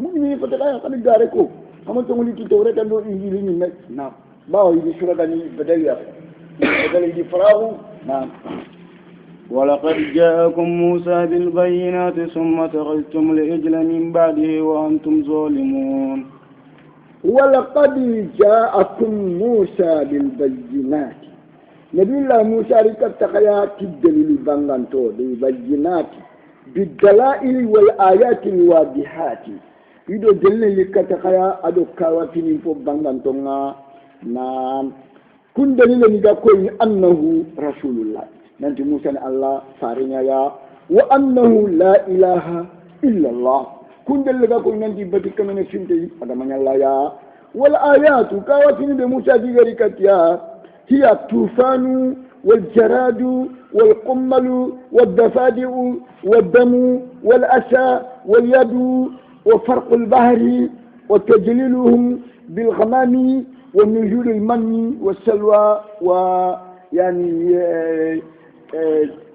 مؤمنين فتلا كان قاريكو هم تقولي كتورة كانوا إنجيل من نعم باو يدي سورة كاني بدل يدي فراغ نعم ولقد جاءكم موسى بالبينات ثم اتخذتم العجل من بعده وأنتم ظالمون ولقد جاءكم موسى بالبينات نبي الله موسى ركبتخيات الدليل بانغانتو بالبينات بالدلائل والآيات الواضحات يدو دليل لكتخيا أدو كواتين فو بانغانتو نعم كن دليل نقول أنه رسول الله nanti Musa ni Allah farinya ya wa annahu la ilaha illa Allah kundel lega ko nanti bati kamene sinte ada manyalla ya wal ayatu kawatini be Musa digari katia hiya tufanu wal jaradu wal qummalu wad dafadi'u wad damu wal asa wal yadu wa farq al bahri wa tajliluhum bil ghamami wa nuzul al manni was salwa wa yani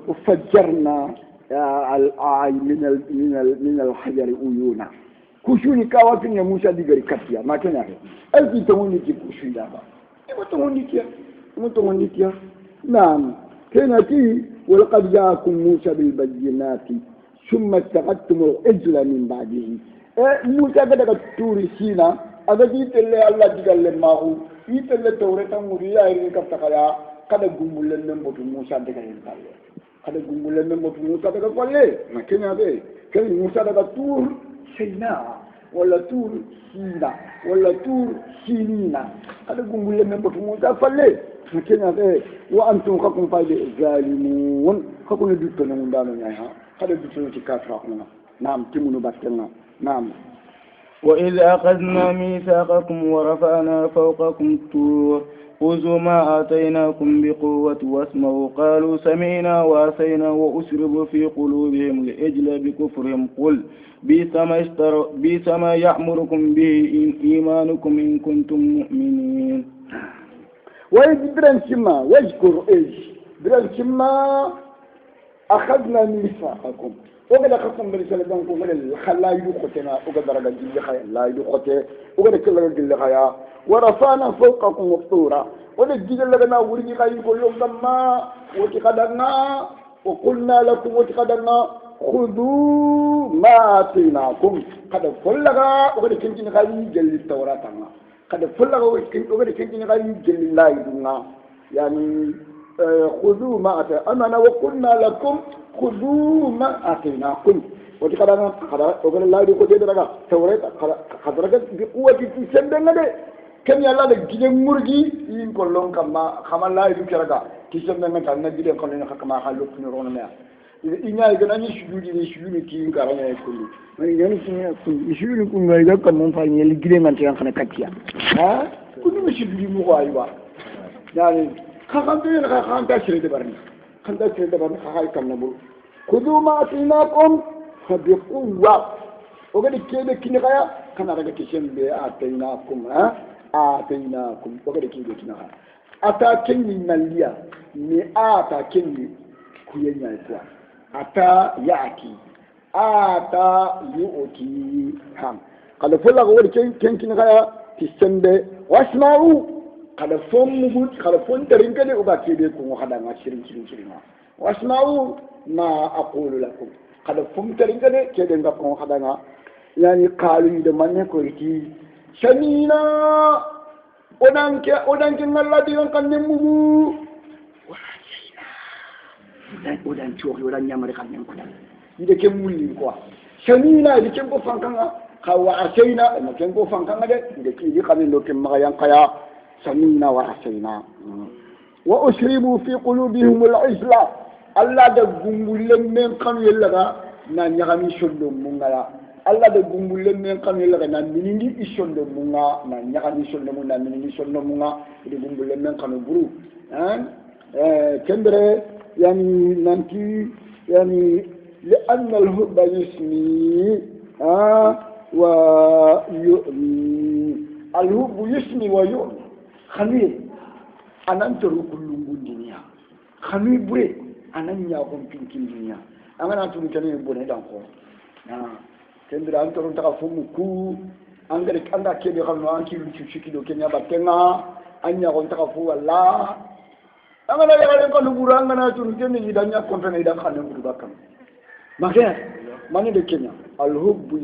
وفجرنا من الحجر عيونا كشوني كوافين يا موسى ديغري كاتيا ما كان يعرف ألقي تموني كي كشوني دابا ما تموني كيا نعم كانتي ولقد جاءكم موسى بالبينات ثم اتخذتم العجل من بعده موسى قد توري سينا أغادي تلي الله ديغال ماهو يتلي توريتا موريا يري كفتخيا kada gumbulen men botu Musa daga yintalle kada gumbulen men botu Musa daga kwalle ma kenya be kai Musa daga tur Sina wala tur Sina wala tur Sinina kada gumbulen men botu Musa falle ma kenya be wa antum kakum faide zalimun kakuna dutto nan ndano nyaya kada dutto ci kafra kuna naam timunu battenna naam وإذ أخذنا ميثاقكم ورفعنا فوقكم الطور خذوا ما آتيناكم بقوة واسمعوا قالوا سمعنا وعصينا وأشربوا في قلوبهم العجل بكفرهم قل بئس ما يأمركم به إيمانكم إن كنتم مؤمنين وإذ برنشما واذكر إيش برنشما أخذنا ميثاقكم وقد أخذنا برسالتكم من الخلا يدخلنا وقد رجع جل خيا لا يدخل وقد كل جل خيا ورفعنا فوقكم الطور ونجد لنا ورجي خير كل يوم ما وتقدرنا وقلنا لكم وتقدرنا خذوا ما آتيناكم قد فلغا وقد كنتم خير جل التوراة قد فلغا وقد كنتم خير جل الله يدنا يعني خذوا ما آتيناكم وقلنا لكم خذوا ما آتيناكم وتقدرنا وقال الله يقول جدرنا توراة قدرنا بقوة تسندنا كم يلا لجيل مرجي ينقلون كما خما لا يذكرك تسمى من كان نجيل كلنا كما خلوك نورنا ما إذا يقولون يشجوني كيم كارنا يقولي ما يشجوني كم ما يقول كم من فاين يلجيل من كان خنا كتيا ها كل ما يشجوني مو أيوة يعني خام تيجي خام تأشير تبارني خام تأشير تبارني خاي كم نقول خذوا ما آتيناكم فبقوة وقد كده كنا كيا كنا رجع كيشن بآتيناكم ها آتيناكم وقد كده كنا ata kenni naliya ni ata kenni kuyenya kwa ata yaki ata yu'ti ham kada fola ko wori kenkin kaya tisembe wasma'u kada fommu kada fontarin kade ubati be ko hada ma shirin wasma'u ma aqulu lakum kada fontarin kade kede ngako hada nga yani qalu de manne ko iti shamina odanke ngalla di kan nemugu odan chori odan nyamare kan nem ko dal ide ke mulli quoi shamina ide ken ko fankanga kawa asaina ma ken ko fankanga de ide ki kan ndo ke ma yan kaya shamina wa asaina wa ushribu fi qulubihim al-isla alla da gumbulle men kan yella na nyagami shondo mungala alla da gumbulle men kan yella na minindi ishondo munga na nyagami shondo munga na minindi shondo munga ide gumbulle men kan buru kembere يعني ننتي يعني لأن الهب يسمي ويؤمي الهب يسمي ويؤمي خمير أنا أنتظر كل الدنيا خمير بري أنا نياكم في الدنيا أنا أنتظر كني بني دانكو كندرا أنتظر تكافمكو أنغريك أنغا كيدي خلنا أنكي لتشيكي دو كنيا باتنا أنيا كون تكافو الله angana yalen ko lugura angana tun kenni idanya kontane idan khanen budu bakam makya mani de kenya al hubbu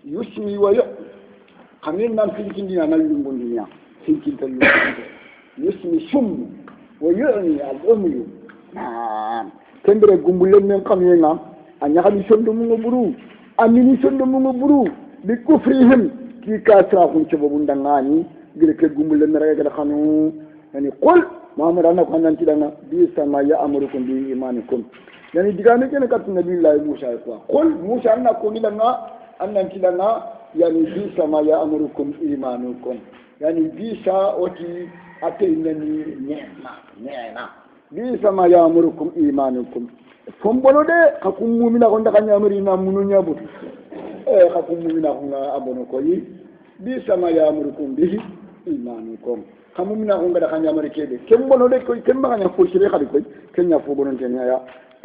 yusmi wa yu khamin nan filkin dina nan lungun dina filkin tan yusmi shum wa yu'ni al ummi na kembere gumbulen men khamyena anya khali sondo mu buru amini sondo mu buru bi kufrihim ki kasra kun ci bobu ndangani gire ke gumbulen raga khanu yani qul Muhammad anna ko nan tidana bi sama ya amurukum bi imanikum yani digame kene kat nabi Allah Musa ko qul Musa anna ko nilanga annan tidana yani bi sama ya amurukum imanukum yani bi sa oti ataynani neema bi sama ya amurukum imanukum fombono de hakum mu'mina ko ndaka nyamri na munu nyabut hakum mu'mina ko abono ko yi bi sama ya amurukum bi imanukum kamu mina ko ngada kanya mari kebe kembono de ko kemba kanya fo sire khadi ko kenya fo bonon kenya ya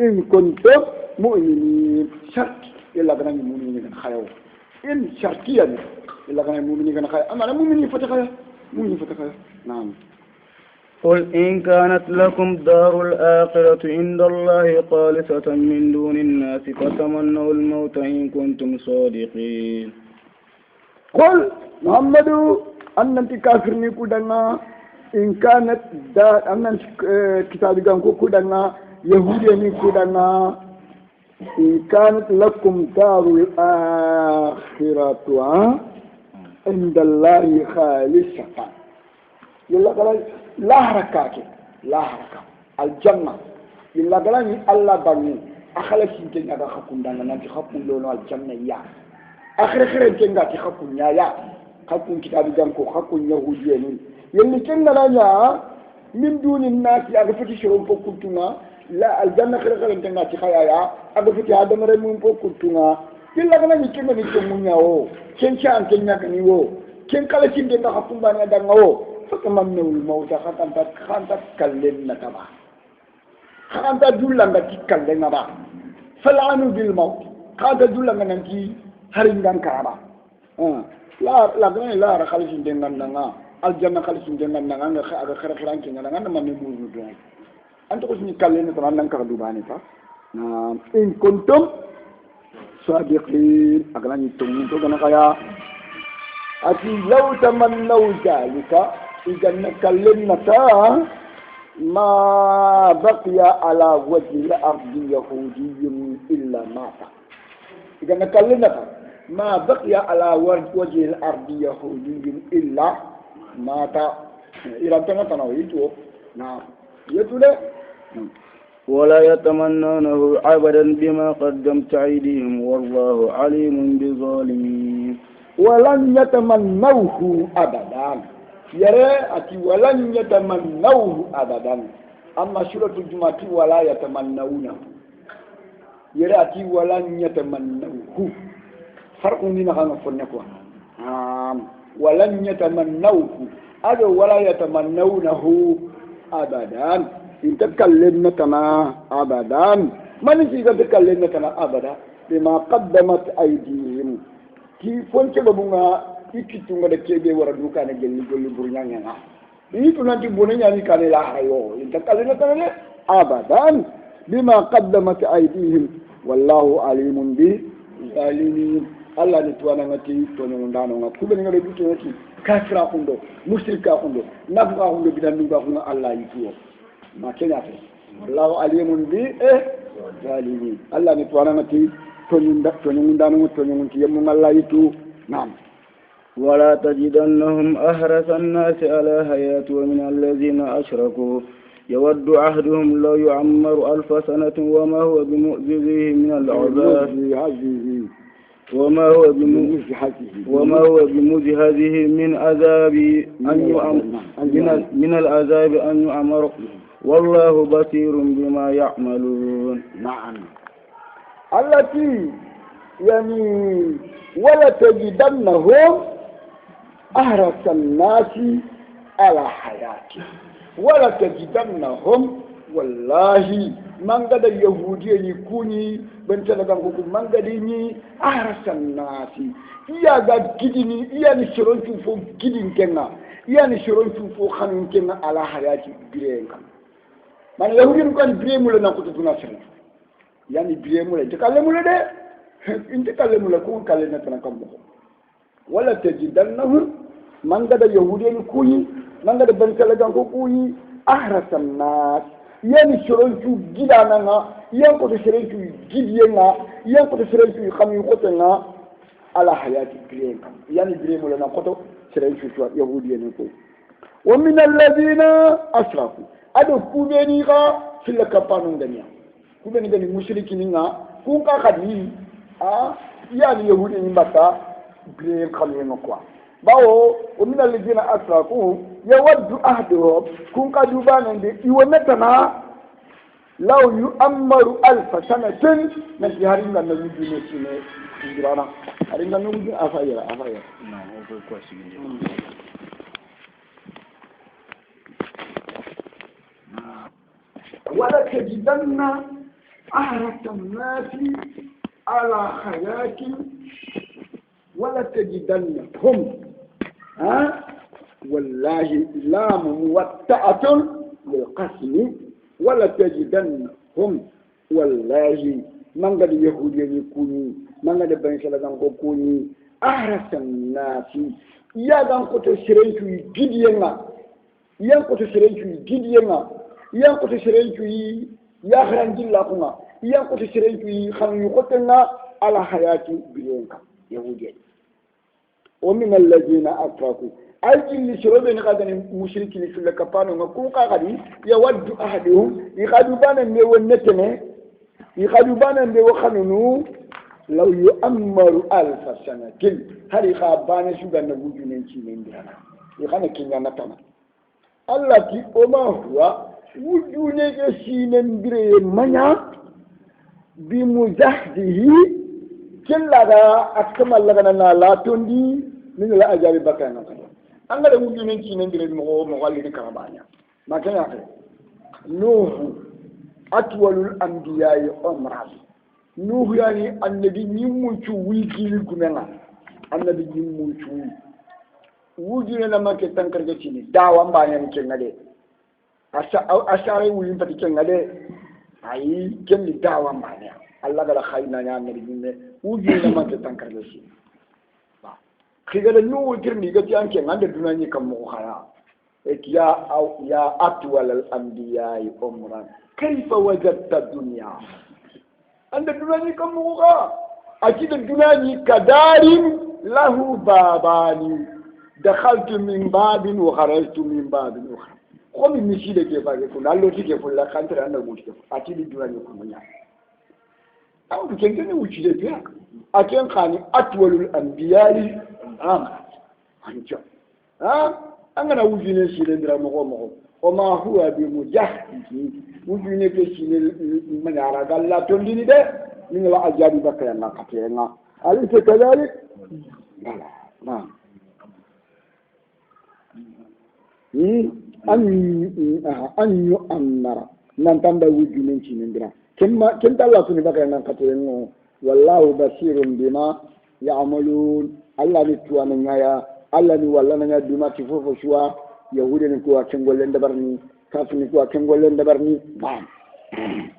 in kuntum mu'minin shart illa kana mu'minin kan khayo in shartiyan illa kana mu'minin kan khayo ama mu'minin fatakaya na'am قل إن كانت لكم دار الآخرة عند الله خالصة من دون الناس فتمنوا الموت إن كنتم صادقين قل محمد أنت كافرني كودنا إن كانت دا أن كتاب كانكو كودنا يهودي كودنا إن كانت لكم دار الآخرة عند الله خالصة يلا قال لا حركة الجنة يلا قال الله بني أخلص يمكن أن أخذكم دانا نتي خبون لونه الجنة يا آخر يمكن أن تخبون يا خبون كتاب جانكو خبون يهوديين يلي كنا لنا من دون الناس أغفتي شرون فوقتنا لا الجنة خير يمكن أن تخيا أغفتي هذا مرمون فوقتنا يلا قال يمكن أن يكون ياو كن شان كن يكنيو كن كلا شيء كنا خبون بني دانغو فتمنوا الموت خانت كلمنا تبع خانت دولنا تكلمنا با فلعنوا بالموت خانت دولنا ننتي هرينغان كرابا لا لا خالص دنگنا الجنة خالص دنگنا nga aga khara kinga nga na mamu do anto ko ni kallena tan nan ka dubani ta na in kuntum sadiqin agala ni tum to gana kaya ati law tamannaw zalika idan kallena ta ma baqiya ala wajhi al-ard yahudiyyun illa mata idan kallena ta ما بقي على وجه الأرض يهودي إلا مات إلى تنويته نعم يتولى ولا يتمنونه أبدا بما قدمت أيديهم والله عليم بالظالمين ولن يتمنوه أبدا يرى أتي ولن يتمنوه أبدا أما سورة الجمعة ولا يتمنونه يرى أتي ولن يتمنوه فرق من هذا الفرق ولن يتمنوه هذا ولا يتمنونه abadan intakallimna tana abadan man ci ga takallimna tana abada bima qaddamat aydihim ki fonke babunga ikitunga de kebe wara duka na gelli golli burnyanga na itu nanti bunanya ni kane la hayo intakallimna tana abadan bima qaddamat aydihim wallahu alimun bi zalimin Allah ni tuwana ngati tono ndano ngati kubeni ngale duto ngati kafira kundo mushrika kundo nafqa kundo bidan duba kundo Allah yituo ma kenya fe wallahu alimun bi zalimin Allah ni tuwana ngati tono ndano ngati yemu Allah yitu nam ولا تجدنهم أحرص الناس على حياة ومن الذين أشركوا يود عهدهم لو يعمر 1000 سنة وما هو بمؤذيه من العذاب وما هو بمزهزه من عذاب من العذاب أن يعمر والله بصير بما يعملون. نعم التي يعني ولا تجدنهم أحرص الناس على حياته ولا تجدنهم والله من قد اليهودي يكوني بنت لغان من قد يني أحرص الناس إيا قد كدني إيا نشرون تفو كدن كنا إيا نشرون تفو خانون كنا على حياتي برين كنا من اليهودي نكون برين مولا نقود تناسل يعني برين مولا تكلم مولا ده انت تكلم مولا كون كلمة تنكم بخو ولا تجدنهم من قد اليهودي يكوني من قد بنت لغان كوني أحرص الناس يعني شرنتو جدانا يعني كنت شرنتو جدينا يعني كنت شرنتو خمي قطنا على حياة بريم يعني بريم لنا قطو شرنتو شو يهودي نكو ومن الذين أشركوا أدو كوبينيغا في الكبانون دنيا كوبيني دنيا مشركين كونكا خدي يعني يهودي نبتا بريم خمي نكو bawo ومن الذين أشركوا يود أحدهم كن قدوبانا يومتنا لو يؤمر 1000 سنة نسي هارينا نوجي نسينا إنجرانا هارينا نوجي أفايرا ولا تجدن أحرص الناس على حياة ولا تجدنهم والله لام موطأة للقسم ولا تجدنهم والله من قد يهودي يكوني من قد بني سلطان يكوني أحرص الناس يا دان كنت سرينتو جدينا يا كنت سرينتو جدينا يا كنت سرينتو يا خرانجي لاكونا يا كنت سرينتو خان يقتلنا على حياتي بيونكا يهودي ومن الذين أشركوا أجل شربين قدن مشركين في الكفان وكون قادي يود أحدهم يقادبان ميو النتنه يقادبان ميو خنونو لو يؤمر 1000 سنة كل هذه خابان شو قلنا وجودين شيء درانا يخانا كينيا نتنا الله كي أما هو وجودين شيء دري منيا بمزحزه كل هذا أكمل لنا لا تندي من الأجاب بكانا an ga da wujunin kinin dire mo walli karabanya makanya ke nuhu atwalul anbiya'i umran nuhu yani annabi nyimmucu wikili kumena annabi nyimmucu wujune na make tankar ga cini dawan bayan kin ngade ashare wuyin fati kin ngade ayi kin dawan bayan Allah ga khayna ya annabi ne wujune na make tankar ga cini خير النور كرني قد يانكين عند الدنيا كم مخيا يا أطول الأنبياء عمرا كيف وجدت الدنيا عند الدنيا كم مخيا أكيد الدنيا كدار له بابان دخلت من باب وخرجت من باب أخرى قم المشيلة كيف يكون الله كيف لا خانتر أنا موجود أكيد الدنيا كم مخيا أو بكنتني وجدت بها أكين خاني أطول الأنبياء anjo angana wujine silendira mogo oma huwa bi mujahidi wujine ke sile manara galla tondini de min la ajabi bakaya na katenga alise kadalik na an yu'ammara nan tanda wujunin cinindira kemma kenta Allah suni baka nan katoyengo wallahu basirun bima ya'malun Allah ni tuwana nyaya Allah ni walla nanya bima tifofo shuwa yahudi ni kuwa kengollen dabarni kafini kuwa kengollen dabarni bam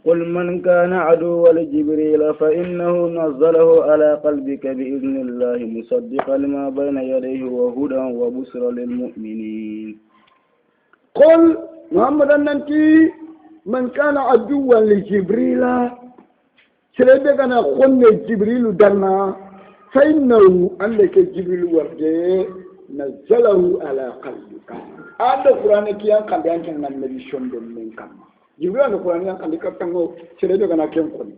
قل من كان عدوا لجبريل فإنه نزله على قلبك بإذن الله مصدقا لما بين يديه وهدى وبشرى للمؤمنين قل محمد أنتي من كان عدوا لجبريل سلبنا خن جبريل دنا فإنه أنك جبريل ورده نزله على قلبك هذا القرآن كيان قد ينكن النبي شندم من كما jibril ando qur'an kan dikattango sere daga na ken koni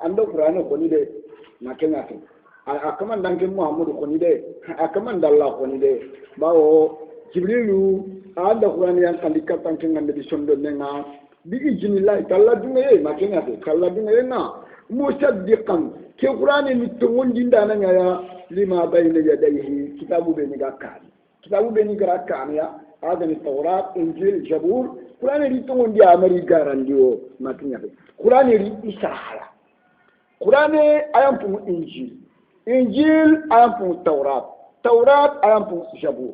ando qur'an koni de na ken ate akaman danke muhammadu koni de akaman dalla koni de bawo jibrilu ando qur'an yan kan dikattan ken ngande di sondo nenga bigi jinillah talla dunga e na ken ate talla dunga e na musaddiqan ke qur'an ni tongondi ndana ya lima bayna yadayhi kitabu be ni gakkan kitabu be ni gakkan ya adani tawrat injil jabur Quran ri to ngondi amari garandio matinya be Quran ri isahala Quran ayam pu injil ayam pu taurat ayam pu jabur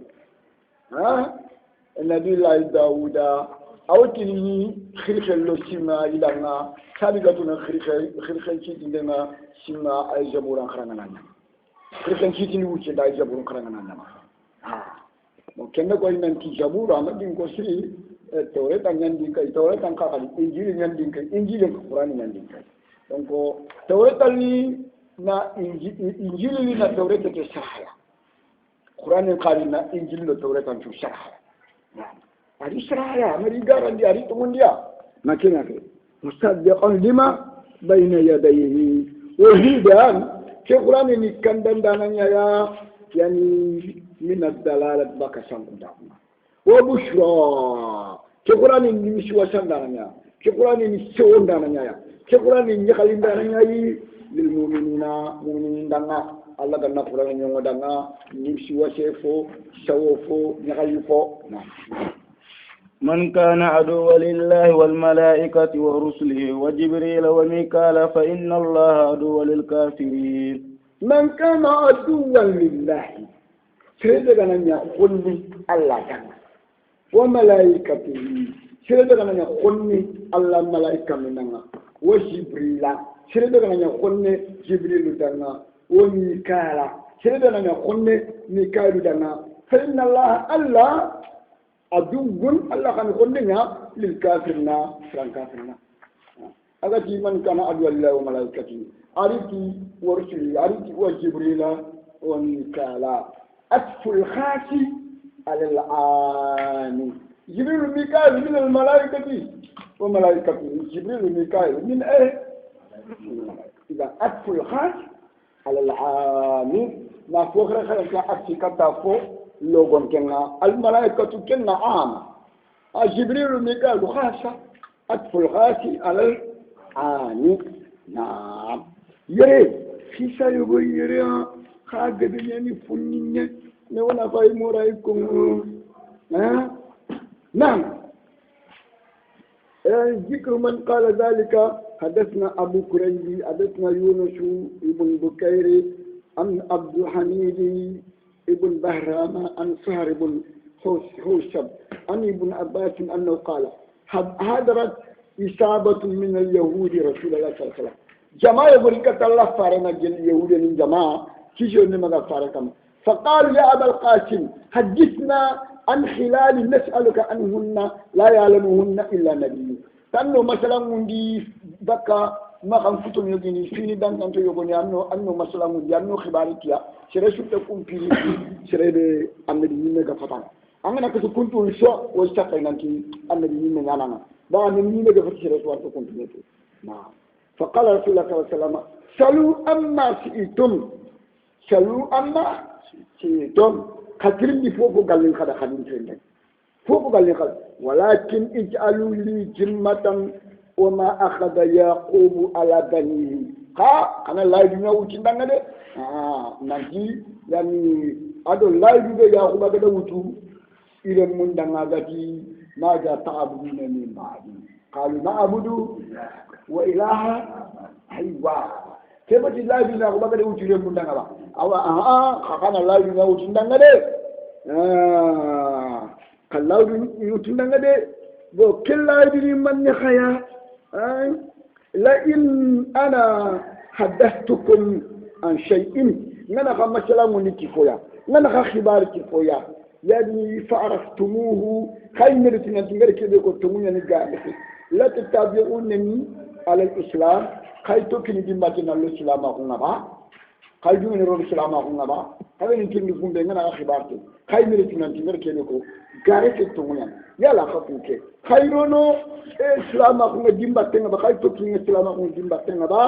nabi la dauda awtini khirkhel lo sima ilanga sabigatuna khirkhel ci dinga sima ay jaburan kharangana khirkhel ci tini wuce da jaburun kharangana mo kenna ko nanti jabura ma din ko siri tawret nyandi kay tawret an ka kali injil nyandi kay injil ko qur'an nyandi kay donc tawret ni na injil ni na tawret ke sahaya qur'an qali na injil no tawret an sahaya ari sahaya mari garandi ari to mondia makina ke musaddiqan lima bayna yadayhi wa hidan ke qur'an ni kandandana ya yani min ad-dalalat baka sanguda wa bushra ke qur'ani ni miswa sandana ke qur'ani ni sewondana nya ke qur'ani ni khalindana nya yi lil mu'minina mu'minin danga Allah ganna qur'ani nyongo danga ni miswa sefo sawofo nyalifo من كان عدوا لله والملائكة ورسله وجبريل وميكال فإن الله عدو للكافرين من كان عدوا لله سيدنا يقول الله دanga وملائكته سيدنا يقول الله ملائكة مننا وجبريل سيدنا يقول جبريل دنا وميكال سيدنا يقول ميكال دنا فإن الله عدو الله كان يقول للكافرين فران كافرين أغتي من كان عدوا لله وملائكته أريتي ورسله أريتي وجبريل وميكال أطف الخاسي على العام جبريل وميكائيل من الملائكة وملائكة جبريل وميكائيل من إيه؟ إذا أطف الخاص على العام ما فوق رخص أطف كتافو لوجون كنا الملائكة كنا عام جبريل وميكائيل خاصة أطف الخاص على العام نعم يري في سيبو يري خاجة يعني فنينة نوانا فاي مورايكم نعم ذكر من قال ذلك حدثنا أبو كريبي حدثنا يونس ابن بكير عن عبد الحميد ابن بهرام عن سهر بن حوشب عن ابن عباس أنه قال حضرت إصابة من اليهود رسول الله صلى الله عليه وسلم جماعة بركة الله فارنا اليهود من جماعة كيشون لما فاركم فقال يا أبا القاسم حدثنا عن خلال نسألك عنهن لا يعلمهن إلا نبي تنو مثلا مندي بكا ما كان فتون يجيني فيني دان كنتو يقولي أنو مثلا مندي أنو خبارتيا شرشو تكون فيني شرب النبي ميجا فتان أنا كنت وشو واشتقي نانتي النبي ميجا نانا بقى النبي ميجا فتان شرشو تكون فيني نعم فقال رسول الله صلى الله عليه وسلم سلوا أما سئتم سلوا أما سئتم كثيرين فوق قالين خدا خدين ترند فوق قالين خدا ولكن اجعلوا لي جمة وما أخذ يعقوب على بنيه أنا لا يدنا وتشين ده نجي يعني أدو لا يدنا يعقوب كده وتو إلى من دعاتي ماذا تعبدون من بعدي قالوا نعبد وإله أيوة كيف الله بنا وبعد وجود من دعوا أو خان الله بنا وجود دعاه كلا وجود دعاه وكلا يدري من نخيا لئن أنا حدثتكم عن شيء نحن خمسة منكفويا نحن خبار كفويا يعني فعرفتموه خير مرتين تنقل كده كتموني نقال لا تتابعونني على الإسلام خير توكني دمتنا الإسلام أخونا با خير جوني رو الإسلام أخونا با هذا نمكن نقول بيننا خبارته خير مرتين تنقل كده كاري كتموني يلا خطوك خيرونو إسلام أخونا دمتنا با خير توكني إسلام أخونا دمتنا با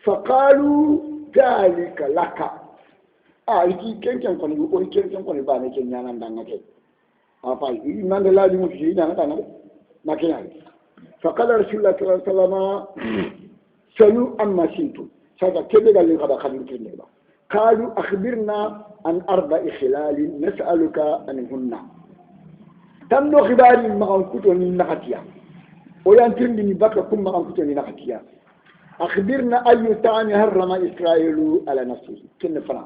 فقالوا ذلك لك iki kenken koni ko kenken koni ba ne kenya nan dan ngake apa iman da ladi mu ji dan dan makina fa qala rasulullah sallallahu alaihi wasallam salu amma sintu saka kebe gal ni kada khabir kenne ba qalu akhbirna an arba'i khilal nas'aluka anhunna tamno khibari ma kan kuto ni nakatiya o yan tirndi ni baka kum ma kan kuto ni nakatiya أخبرنا أي تاني هرم إسرائيل على نفسه كن فنا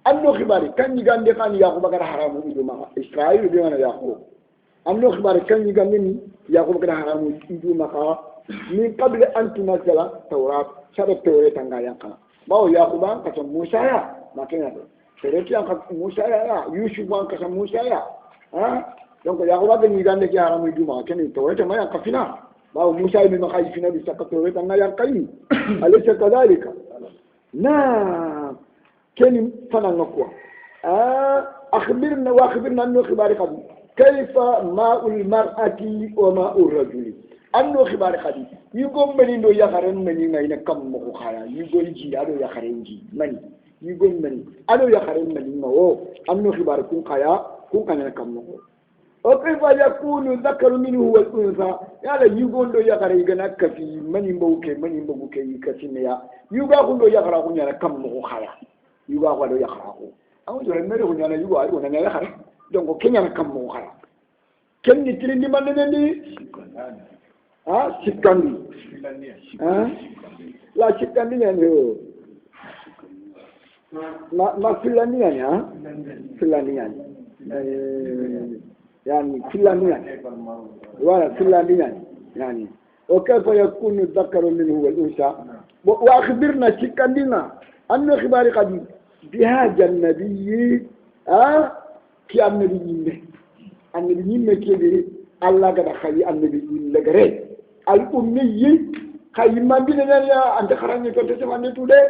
أنو خباري كان يقال لي كان يأخذ بكرة حرام يدوما إسرائيل بيوانا يأخذ أنو خباري كان يقال لي يأخذ بكرة حرام يدوما من قبل أن تنزل توراة شرط التوراة تنقى ينقى باو يأخذ بان قسم موسى ما كنا شرط ينقى موسى يوسف بان قسم موسى donc يأخذ بان يقال لي حرام يدوما كان التوراة ما ينقى فينا باو موسى بن خايفين بسقطه تنا يقين أليس كذلك نعم كلم فنانكوا أخبرنا أنه خبار خدي كيف ماء المرأة وماء الرجل أنه خبار خدي يقوم منين دو يخرن منين أين كم مخايا يقول جي أدو يخرن جي مني يقوم منين أدو يخرن منين هو أنه خبار كون خايا كون كان كم مخو وكيف يكون الذكر منه والأنثى يعني يقول له يا غري جنا كفي من يبغوك يكفينيا يقول له يا غرا كنا كم مخايا يقول له يا غرا أو جل مرة كنا يقول أنا يا غرا donc kenya كم مخايا كم نترندي ما نندي سكاندي لا سكاندي يعني ما فلاني يعني فلاني يعني فلانيا ولا فلانيا يعني وكيف يكون الذكر منه والأنثى وأخبرنا شكندنا أن خبار قديم بهذا النبي كي النبي كي الله قد خلي النبي لغري الأمي خي ما بيننا يا أنت خرجني كنت تسمعني تودي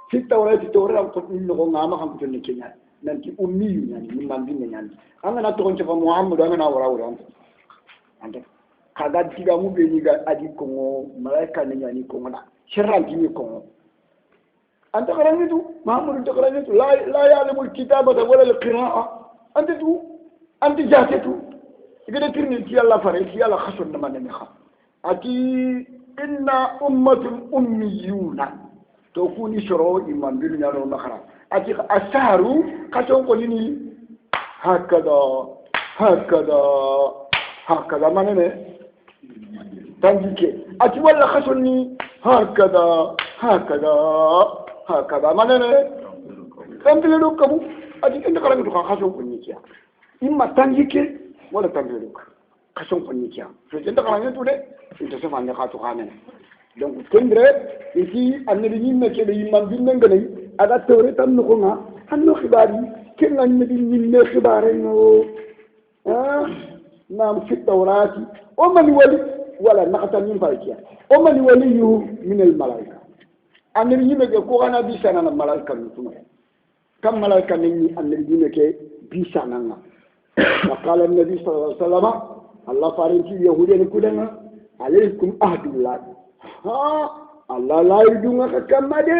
في التوراة قلت إنه ما هم تنكينا nanti ummi yani min mandine yani angana to once fa muhammadu angana wara anta kaga diga mu be ni ga adi ko malaika ne yani ko ngana sharranti ni ko anta karani tu muhammadu to karani tu la ya'lamu alkitabata wala alqira'a anta jahatu igade tirni ti Allah fare ti Allah khasun man ne kha ati inna ummatul ummiyuna to kuni shoro imam bil nyaro nakhara ati asaru katon ko nini hakada manene tangike ati wala khasuni hakada manene tambile do kabu ati inda kala to khason ko nikia imma tangike wala tambile do khason ko nikia so inda kala to de inda se fanya ka to khanen donc kendre ici annabi nimme ke be imam binne ngane ada tore tan no nga hanno khibari ken nabi nimme khibare no نعم في التوراة ومن ولي ولا نقطة من فايكيا ومن وليه من الملائكة أن يجيبك كوغانا بيسانا الملائكة نتوما كم ملائكة نمي أن يجيبك بيسانا وقال النبي صلى الله عليه وسلم الله فارنتي يهودين كلنا عليكم أهد الله الله لا يدونك كما دي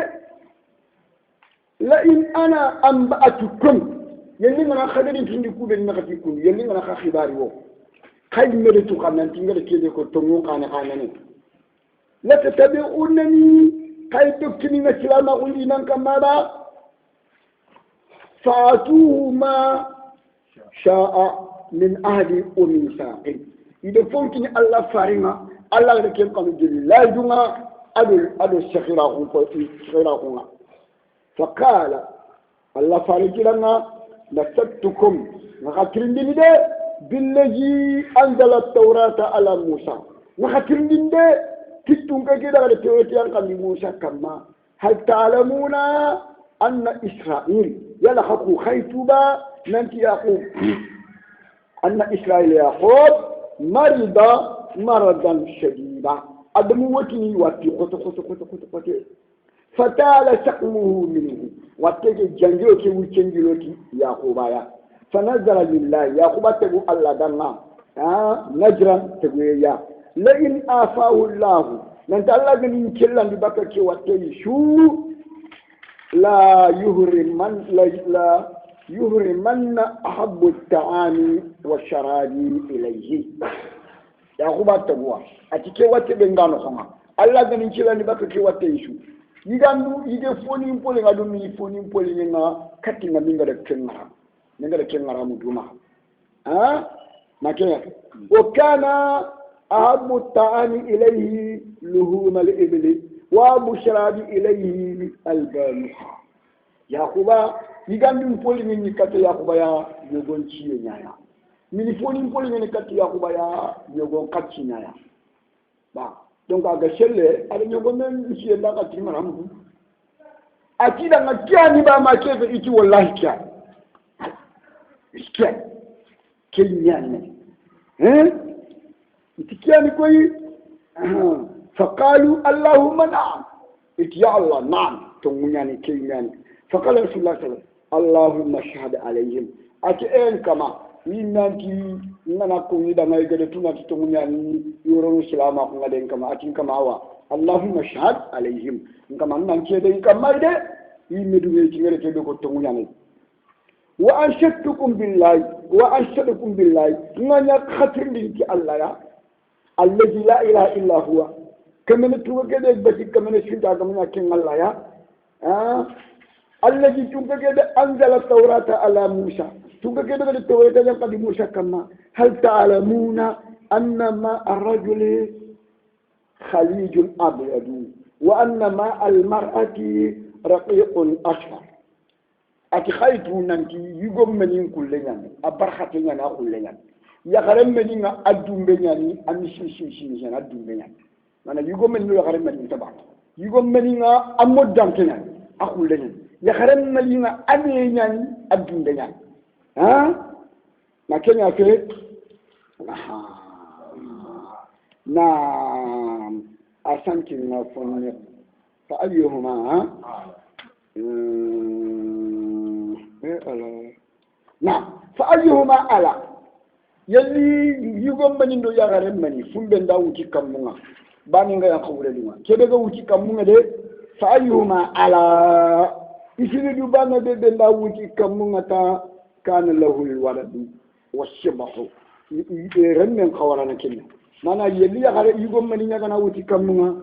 لئن أنا أنبأتكم يلي أنا خدرين تندي كوبين نغتيكم يلي أنا خباري وو خاي مرتو خانان تنغل كيدي كو تمو خاناني لا تتبعونني خاي تكني نسلاما قولي نانكا مادا فاتوهما sha'a min ahdi umisaqin ide fonkini Allah faringa Allah de kem kanu jeli la dunga ado shakhira ko faqala Allah farijilanga nasattukum ngakirindini de billazi anzala at-taurata ala Musa ngakirindini de kittunga gida de teweti an kan Musa kama hal ta'lamuna anna Israil yala haku khaytuba nanti yaqub anna Israil yaqub marida maradan shadida adamu watini wati koto fatala saqmuhu minhu watege jangiro ke wucengiro ki yaqubaya fanazara lillahi yaquba tagu Allah danna najran tagu ya la in afahu Allah nan Allah ganin killan di baka ke watte shu la yuhriman ahabbu at-ta'ami wash-sharabi ilayhi yaquba tagu atike watte be ngano khama Allah ganin killan di baka ke watte shu yigandu yige foni mpole ngadu mi foni mpole nga katinga minga da kenga muduma makenya wa kana ahabbu at-ta'ami ilayhi luhum al-ibli wa abu sharabi ilayhi al-banuha yaquba yigandu mpole ni kate yaquba ya yogon ciye nyaya mini foni mpole ni kate yaquba ya yogon katchi nyaya ba donc aga shelle ala nyogo men ci la ka timara mu akida ngakiani ba ma kebe iti wallahi kya iskya kenyane iti kiani koy faqalu allahumma na'am iti ya allah na'am to munyani kenyane faqala rasulullah sallallahu allahumma shahad alayhim ati en kama minanti ngana ko ni da ngay gade tuna to munyani yoro islama ko ngaden kama atin kama wa allahumma shahad alayhim ngama nan ke de kama de yimedu ngi ci ngere te do ko to munyani wa ashadtukum billahi nganya khatirndi ci allah ya allazi la ilaha illa huwa kamene tuwa gade bati kamene shinda gamnya kin allah ya allazi tunga gade anzala tawrata ala musa tunga gade gade tawrata yang qadi musa kama hal ta'lamuna anna ma ar-rajuli khalijun abyadu wa anna ma al-mar'ati raqiqun asfar ati khaytu nanti yugom menin kullenyan abarkhate nyana kullenyan ya garam meninga adumbe nyani amishi nyana adumbe nyani mana yugom menin ya garam menin taba yugom meninga amodam kenan akullenyan ya garam meninga ane nyani adumbe nyani na kenya ke na asanti na fonne fa ayyuhuma na fa ayyuhuma ala yalli yugom manindo yagare mani fumbe ndawuti kamunga bani nga yakawure duma kebe ga wuti kamunga de fa ayyuhuma ala isini du bana de ndawuti kamunga ta kana lahu alwaladu washibahu remmen kawarana kinna mana yalli yagare yugom mani nyaga na wuti kamunga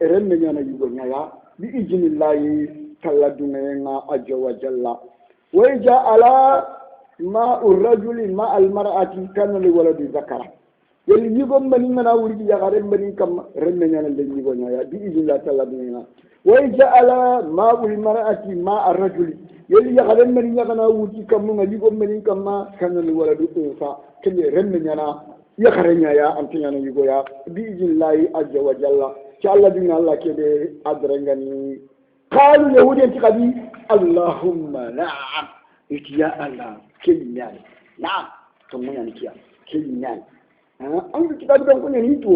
remme nyana yugom nyaya bi ijnillahi kalladunga ajwa wa jalla ويجعل ماء الرجل ماء المرأة كان لولد ذكر يلي يقوم من من أولي يغرم من كم رمنا الذي يقول يا بإذن الله تعالى بنا ويجعل ماء المرأة ماء الرجل يلي يغرم من يغنى أولي كم من يقوم من كم كان لولد أنثى كل رمنا يغرم يا أنتنا يقول يا بإذن الله عز وجل تعالى بنا الله كده أدرني قالوا اليهود انتقادي اللهم نعم يا الله كلمة نعم ثم يعني كيا كلمة أنت كتاب بنكون ينيتو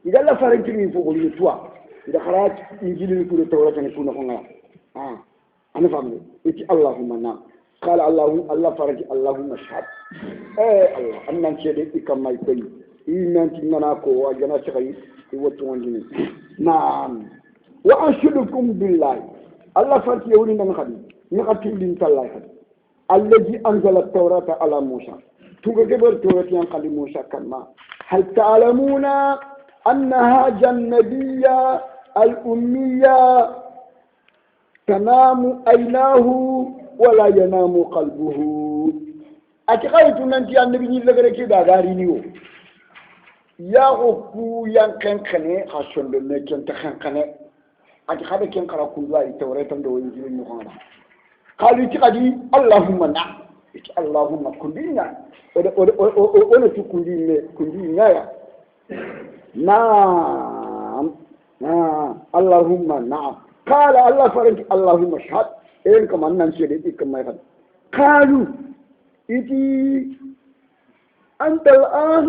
إذا لا فرنتني فوق اليتوا إذا خلاص إنجيل يقول التوراة نكون هنا أنا فاهم إتي اللهم نعم قال الله فرج اللهم اشهد الله أنا نشهد إكمل كل إيمان تنا كو وجنا شقي يوتواني نعم وأشهدكم بالله الله فرت يقول لنا خدي نقتل دين الله خدي الذي أنزل التوراة على موسى تقبل التوراة ينقل موسى كما هل تعلمون أن هذا النبي الأمية تنام عيناه ولا ينام قلبه atikai tunanti annabi ni lagare ke da gari ni o ya ku yan kankane ha shondo me ken ta kankane ati khade ken kara kulwa ite wretan do yin ni ko ngana qalu ti qadi allahumma na iti allahumma kundina ona ti kundina ya نعم اللهم نعم قال الله فرنك اللهم اشهد إن كمان ننشد كما يفعل قالوا إتي أنت الآن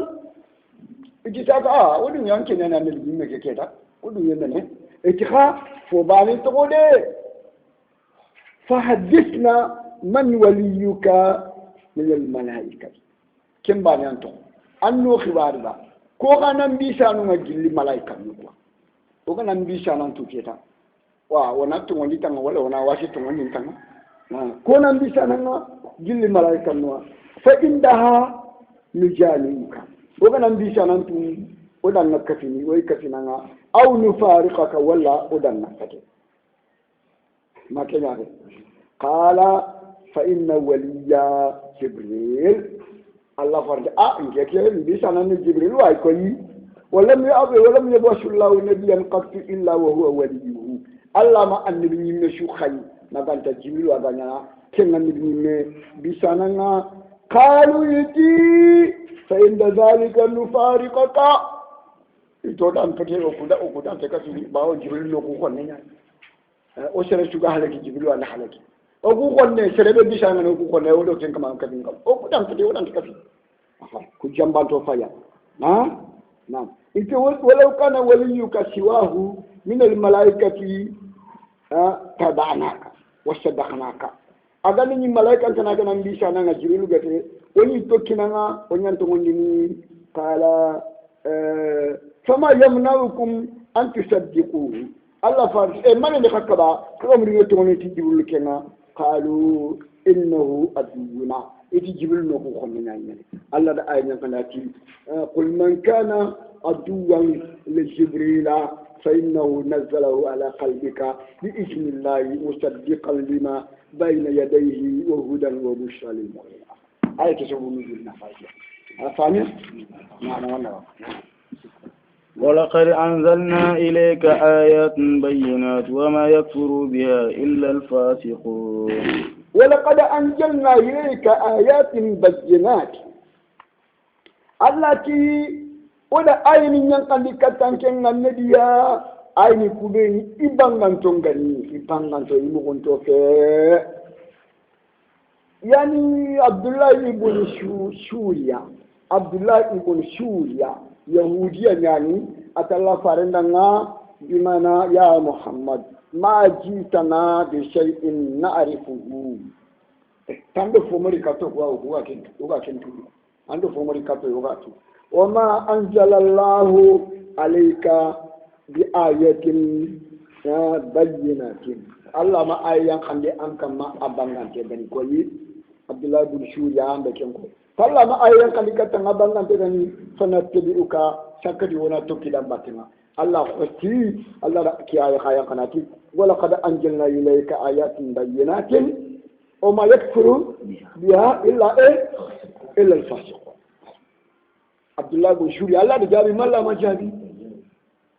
إتي تاكا ودن يانكي نانا نلبين كيكيتا ودن يننه إتي خا فبالي تقولي فحدثنا من وليك من الملائكة كم باني أنتم أنو خبار با ko kanan bisa no ngilli malaika no ko kanan bisa nan tuketa wa wana to ngi tanga wala wana wasi to ngi tanga ko nan bisa nan gilli malaika no fa indaha nujaluka ko kanan bisa nan tu odan nakati wai kafina nga aw nufariqaka wala odan nakati makenya qala fa inna waliya jibril الله فرج إنك كلام بيسانا جبريل وايكوني ولم يبعث الله نبيا قط إلا وهو وليه الله ما النبي مشو خي ما كانت جبريل وغانا كان النبي بيسانا قالوا يتي فإن ذلك نفارقك itodan pete okuda tekasi bawo jibril no ko khonne o sere suga halaki jibril wala halaki o ku khonne sere be bisana no ku khonne o do ken kama kadin kam o kudan pete o dan tekasi ku jambanto faya نعم انت ولو كان وليك سواه من الملائكة تبعناك وصدقناك أغاني من ملائكة تناك نمبيشا نانا جبريل غتي وني توكينا ونيانتو ونيني قال فما يمنعكم أن تصدقوه الله فارس من اللي خكبا كم ريتو ونيتي جبريل كنا قالوا إنه أدونا إتي جبريل نوكو خمينا يعني الله دا آية نقلاتي قل من كان عدوا لجبريل فإنه نزله على قلبك بإذن الله مصدقا لما بين يديه وهدى وبشرى للمؤمنين آية تسوي نزلنا فاهمين؟ نعم ولقد أنزلنا إليك آيات بينات وما يكفر بها إلا الفاسقون ولقد أنزلنا إليك آيات بينات التي ولا أين ينقل كتنكن النبي أين كبين إبانغان تونغاني إبانغان تونغاني يعني عبد الله بن سوريا يهوديا يعني أتلا فرندنا بمعنى يا محمد ما جئتنا بشيء نعرفه تندو فمري كاتو هو كنتو عنده فمري كاتو يوغاتو وما أنزل الله عليك بآية بينات الله ما آية خندي أنك ما أبانغان تبني كوي عبد الله بن سوريا عندك ينكو فالله ما آية خندي كتن أبانغان تبني فنتبعك سكري ونا توكي دمباتنا الله ختي الله كي آية خايا قناتي ولقد أنزلنا إليك آيات بينات وما يكفر بها إلا الفاسق عبد الله بن سوريا الله دجابي مالا ما جابي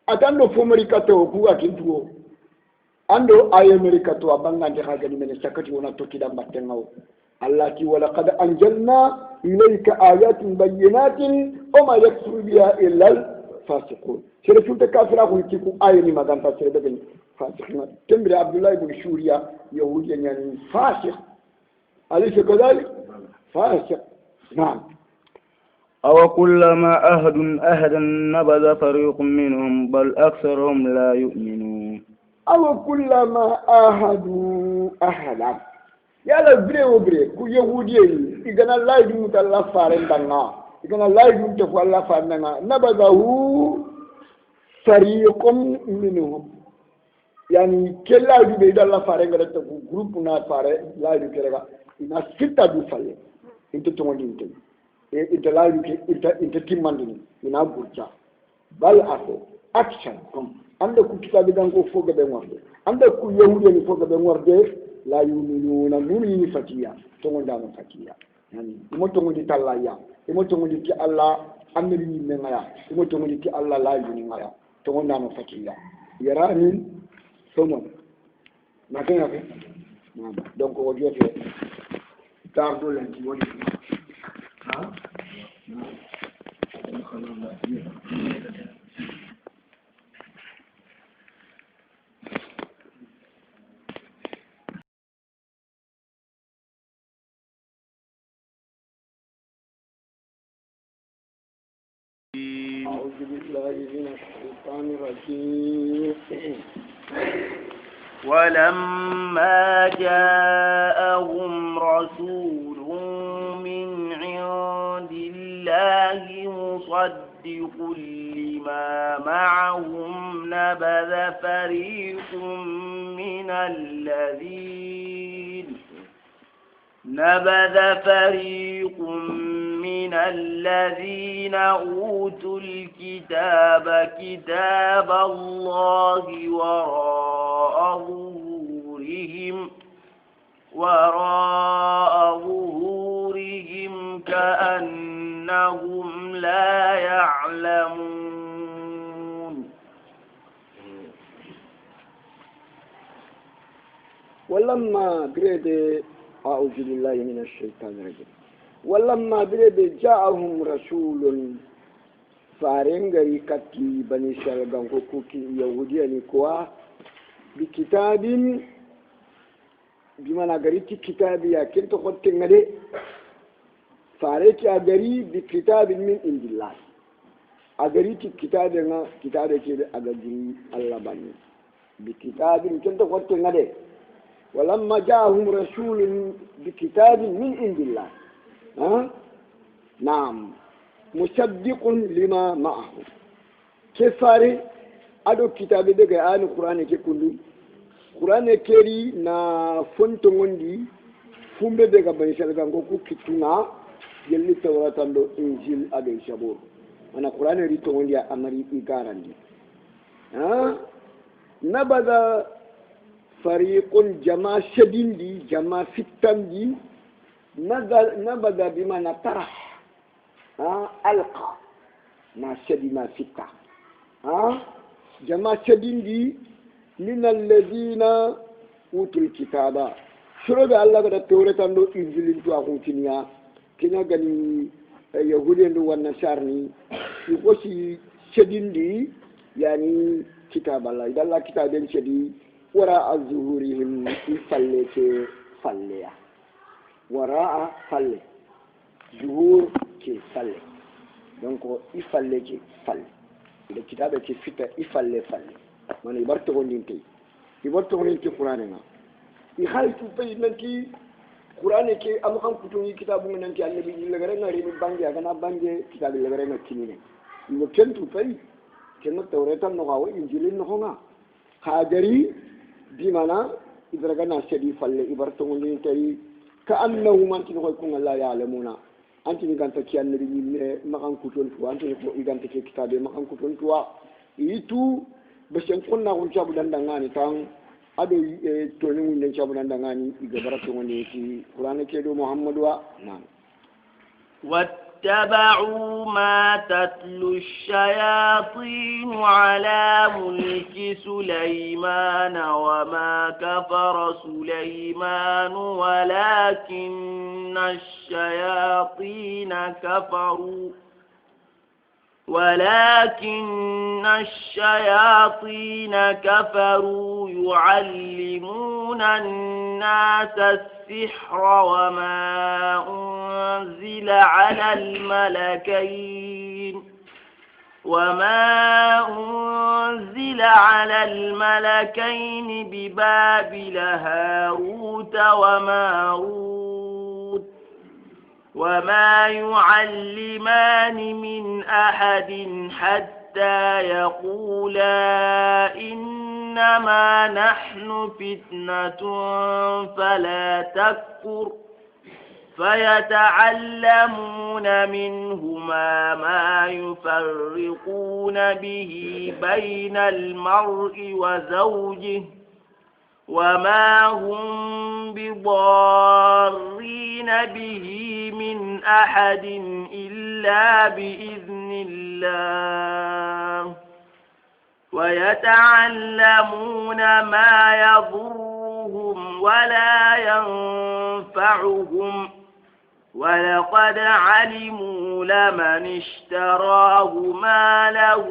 أتندو فمريكاتو كوا كنتو أندو آية مريكاتو أبانغان تخاجني من سكري ونا توكي دمباتنا الله كي ولقد أنزلنا إليك آيات بينات وما يكفر بها إلا الفاسقون سيرتو تكافر أقول كيكو آية ما كان فاسق بين فاسقين تمر عبد الله بن سوريا يهودي يعني فاسق أليس كذلك فاسق نعم أو كلما أهدا نبذ فريق منهم بل أكثرهم لا يؤمنون أو كلما أهدوا أهدا يلا بري كو يهودي إذا لا يموت الله فارن دعنا إذا لا يموت الله فارن دعنا نبذه فريق منهم يعني كلا يبيد الله فارن غير تقول جروب نا فارن لا يكرهه إن سكتا بفعله إنت تمانين إنت إنت لا يك إنت تيمانين إن أبوجا بل أكو أكشن كم عندك كتاب دانكو فوق بمورد عندك يهودي فوق بمورد لا يؤمنون مؤمنين فتيا تمون دام فتيا yani imoto ngudi talla ya imoto ngudi ti Allah annabi ni ngaya imoto ngudi ti Allah la yuni ngaya to ngona no fakilla yarani somo makanya fe donc o jofe tardo len ti woni ha أعوذ بالله من الشيطان الرجيم ولما جاءهم رسول من عند الله مصدق لما معهم نبذ فريق من الذين أوتوا الكتاب كتاب الله وراء ظهورهم كأنهم لا يعلمون ولما بريد أعوذ بالله من الشيطان الرجيم ولما بريد جاءهم رسول فارنغري كتي بني شرغان كوكي يهوديا كوا بكتاب بمعنى غريتي كتاب يا كنت قلت ngade فاريك أغري بكتاب من عند الله أغريتي كتاب nga كتاب كي أغري الله بني بكتاب كنت قلت ngade ولما جاءهم رسول بكتاب من عند الله نعم مصدق لما معه كفاري ادو كتاب دغه آل القرآن كي كله قرآن كيري نا فونتو ngondi fumbe daga bani salga ngoku kituna yelli tawratando injil ade shabur ana Qur'an ri to ngondi amari igarandi nabada fariqun jama shadindi jama fitandi نبذ بما طرح ألقى ما شدي ما فتا جماعة شديدي من الذين أوتوا الكتاب شرب الله قد تورط أنه إنجيل تو أخوتنيا كنا غني يهودين والنصارى يقولي شديدي يعني كتاب الله إذا الله كتاب شديد وراء ظهورهم فلّيا وراء فل ظهور كي فل donc il fallait que fal le kitabe ke fita il fallait fal man ibarto gondinte qur'an na i haltu pay nanti qur'an ke am xam kutu ni kitabu nanti annabi illa gara na rebi bangi aga na bangi kitabe la gara na kinine ngo kentu pay kenno tawreta no gawo injilin no nga khadari bi mana idraga na shedi falle ibarto gondinte كأنه من تنقل يكون الله يعلمون أنت نقول تكي النبي مكان كتون فوا أنت نقول تكي كتابه مكان كتون فوا itu besen konna on chabu dandangani tan ado toni mun chabu dandangani igabara to ngoni ci qur'an ke do muhammadu wa nan واتبعوا ما تتلو الشياطين على ملك سليمان وما كفر سليمان ولكن الشياطين كفروا يعلمون الناس السحر وما أنزل على الملكين ببابل هاروت وماروت وما يعلمان من أحد حتى يقولا إنما نحن فتنة فلا تكفر فيتعلمون منهما ما يفرقون به بين المرء وزوجه وما هم بضارين المحيطين به من أحد إلا بإذن الله ويتعلمون ما يضرهم ولا ينفعهم ولقد علموا لمن اشتراه ما له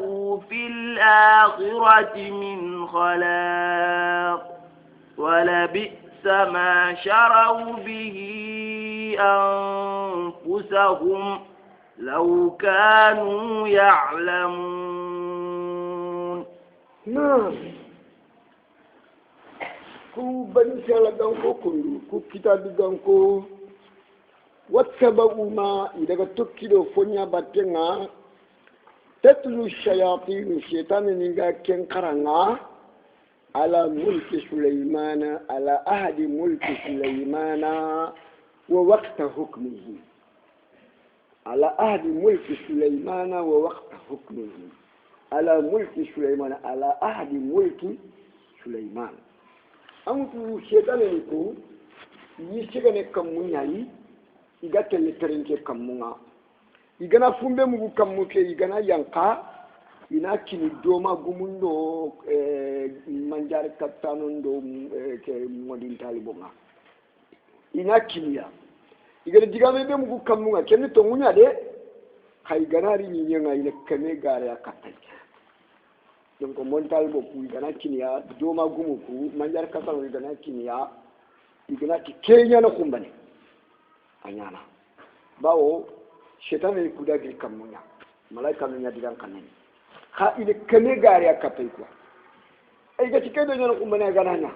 في الآخرة من خلاق ولبئس ما شروا به أنفسهم لو كانوا يعلمون. نعم كو بني سالغانكو كو كتاب غانكو واتبعوا ما إذا تكيدو فنيا باتنا تتلو الشياطين الشيطان نيغا كنكرانا على ملك سليمان على أحد ملك سليمان ووقت حكمه على أحد ملك سليمان ووقت حكمه على ملك سليمان على أحد ملك سليمان أمتو الشيطان نيكو يشيغني كمونياي iga tele terenke kamunga igana fumbe mugu kamuke igana yanka ina kini doma gumundo manjare katano ndo ke modin talibonga ina kiniya igana digame be mugu kamunga kenni to munya de hay ganari ni nyenga ina kame gare ya katai donc mon talibo ku igana kiniya doma gumuku manjare katano igana kiniya igana ki kenya na kumbane anyana bawo shetani kuda gil kamunya malaika nunya digan kanani ha ile kane gari akapai kwa ai ga tike do nyano kumbane gananya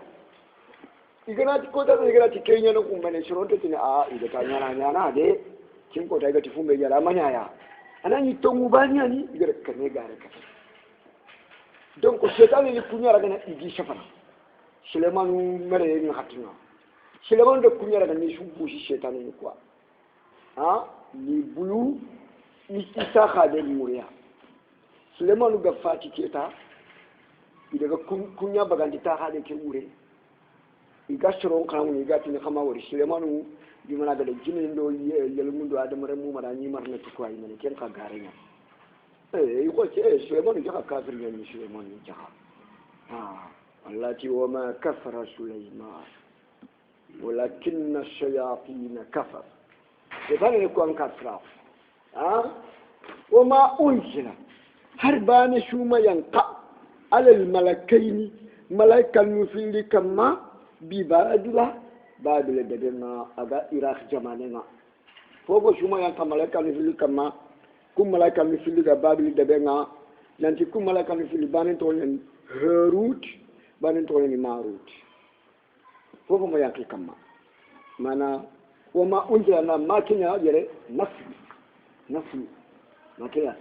igana ti ko da igana ti kenya no kumbane shironto tini a iga ta nyana de kin ko ta ga ti fumbe yara manyaya anani to mubanya ni igara kane gari ka donc shetani ni kunya ragana igi shafana Sulemanu mere ni hatina Suleman de kunya ragana ni shubu shi shetani ni kwa ni bulu ni isa khade muriya Sulemanu ga fati keta idaga kunya bagandi ta khade ke mure iga shoron kan ni ga tin khama wori Sulemanu di mana ga jinin do yel mundo adamare mu mara ni marna to kwai ne ken ka garenya ko ce Sulemanu ga kafir ne Sulemanu ja allati wa ma kafara Sulaiman walakinna ash-shayatin kafar Sefane ni kwa nkafra wama unzila harbani shuma yanka alal malakaini malaikan nufili kama bi badila dadena aga iraq jamanena fogo shuma yanka malaikan nufili kama kum malaikan nufili ga babili dadena nanti kum malaikan nufili banin tolen Harut banin tolen Marut fogo mo yanki kama mana وما أنزلنا ما كنا يرى نفي ما كنا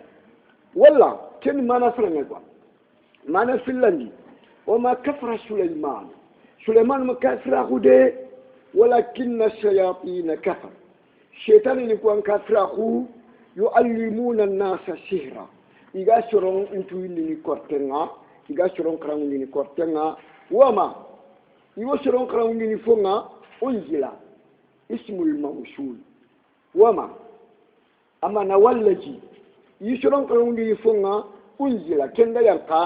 ولا كن ما نفرنا قا ما نفلني وما كفر سليمان ما كفر خده ولكن الشياطين كفر الشيطان يكون كفر خو يعلمون الناس السحر إذا شرون أنتوا اللي كورتنا إذا شرون كرام اللي كورتنا وما يوشرون كرام اللي فونا أنزل اسم الموصول وما أما نولجي يشرون قانون يفونا أنزل كندا يلقى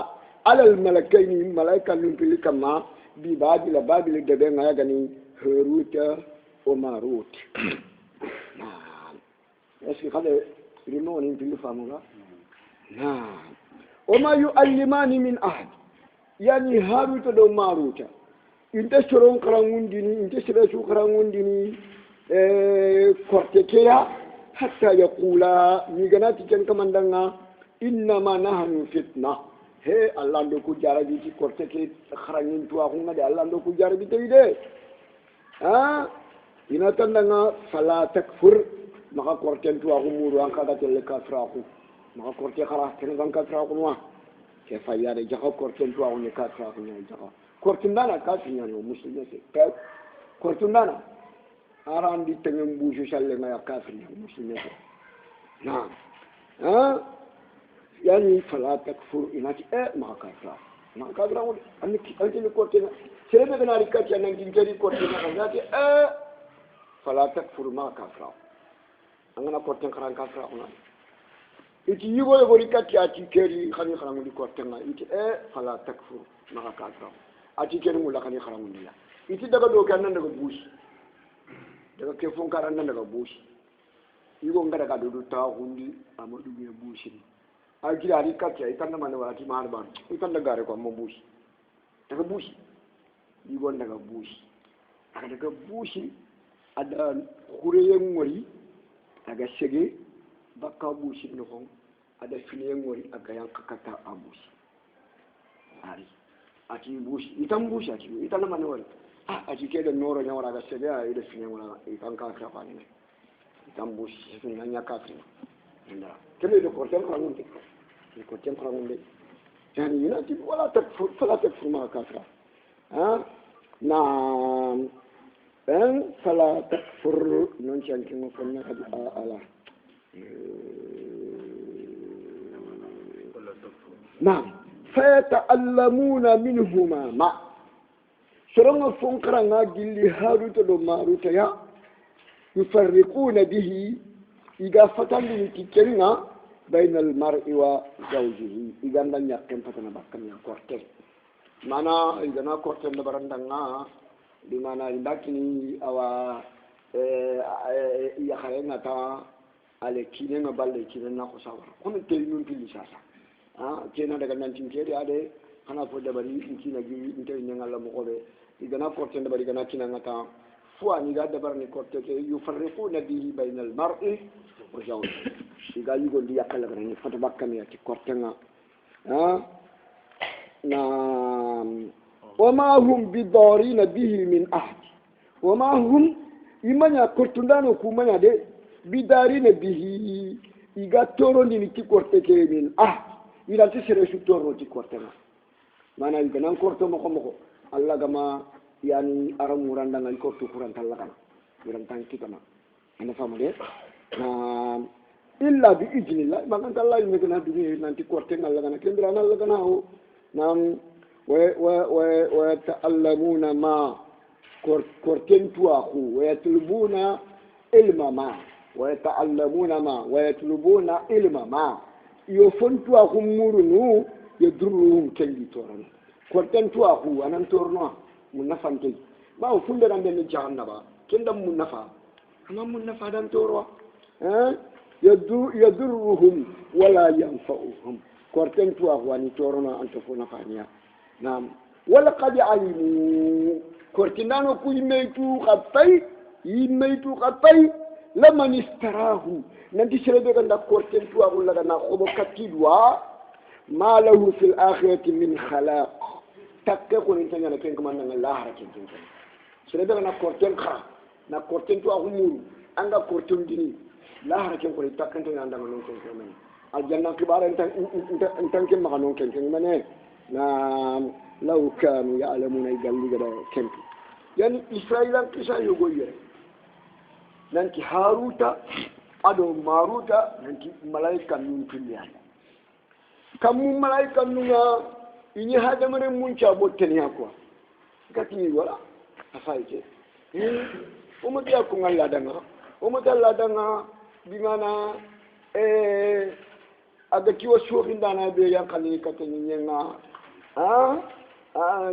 على الملكين ملائكة نبلي كما ببابل بابل دبنا يعني هاروت وماروت نعم يا هذا ريمون نبلي فامولا نعم وما يعلمان من أحد يعني هاروت وماروت inte soron karangun dini inte sira su karangun dini kortekeya hatta yaqula ni ganati ken kamandanga inna ma nahnu fitna he allah ndo ku jarabi ci korteke kharangin tuwa ko ngade allah ndo ku jarabi tay de ina tandanga fala takfur maka korten tuwa ko muru an kada tele kafra ko maka korte khara ken ban kafra ko wa ke fayade jaxo korten tuwa ko ne kafra ko ne jaxo kortundana kafir ñano musulme se kortundana arandi tengen buju shalle ngaya kafir ñano musulme se naam yani fala takfur inati ma kafra wala anki ni kortena serebe gana rikati anan ginkeri kortena ngati fala takfur ma kafra angana korten karan kafra ona iti yigo gori katti ati keri khani kharamu di korten iti fala takfur ma kafra ati keri mulla khani kharamu di la iti daga do kan daga bushi daga ke fon karan daga bushi yigo ngada ka do ta hundi amadu be bushi a jira ri katti ay tan man wati mar ban itan daga re ko mo bushi daga bushi yigo daga bushi daga bushi ada khureyeng ngori aga sege bakka bushi no ko ada finiyeng ngori aga yang kakata abushi ari ati bushi itan bushi ati itan man wala ati ke da noro nyawara aga sege ay da finiyeng wala itan ka kra fa ni itan bushi fin nanya ka fi nda kele do kortem krangunde kortem krangunde yani yunati wala takfur fala takfur ma kafra na فلا تكفر ننشان كما قلنا قد آلا نعم فيتعلمون منهما ما سرنا فنقرنا جل هاروت وماروت يا يفرقون به إذا فتن لتكرنا بين المرء وزوجه إذا لم يقم فتن بكم يقرتل معنا إذا نا قرتل نبرندنا dimana indakini awa ya kharenga ta ale kine nga balle kine na ko sawar kono tel nun pili sasa kena daga nan tinkeri ade kana fo dabari kina gi inte ni ngala mo kobe igana korte dabari gana kina ngata fo ani ga dabar ni korte ke yufarriquna bihi bayna al mar'i wa zawjihi iga yugo ndi yakala ni fata bakkami ati korte nga na وما هم بضارين به من أحد وما هم إيمانا كرتندانو كومانا دي بضارين به إيغا توروني نتي كورتك من أحد إلا تسرسو تورو تي كورتنا مانا إيغا نان كورتو مخو مخو الله كما يعني أرمو راندانا الكورتو كوران تلقنا يران تانكي كما أنا فاهم دي إلا بإذن الله ما كانت الله يمكنها دنيا نانتي كورتنا الله كنا كندرانا الله كنا هو نعم ويتعلمون ما كورتنتوا أخو ويطلبون علم ما ويتعلمون ما ويطلبون علم ما يفنتوا أخو مورنو يدرهم كندي تورن كورتنتوا أخو أنا تورنا منفعن كي ما هو فندر عندنا جهنم كندم منفع أنا منفع دم توروا يدرهم ولا ينفعهم كورتنتوا أخو أنا تورنا أنت فونا فانيا نعم ولقد علموا كورتينانو كوي ميتو خطاي يميتو خطاي لما نستراه نندي سربي كندا كورتين تو اقول لك انا خبو كتيدوا ما له في الاخره من خلاق تككو انت انا كان كمان الله حركه سربي كنا كورتين خا نا كورتين تو اقول مول انغا كورتين ديني لا حركه كو تكنت عند من كان الجنه كبار انت كما كانوا كان نعم لو كانوا يعلمون يقال لي كنت يعني إسرائيل كيسا يقول نانتي هاروتا أدو ماروتا نانتي ملايكا من كليان كم ملايكا نونا إني هذا من منشا بوتني أكوا كتني ولا أفايته ومتى أكون الله دعنا ومتى الله دعنا بمعنى ada kiwa sukin dana be yang kali katanya nga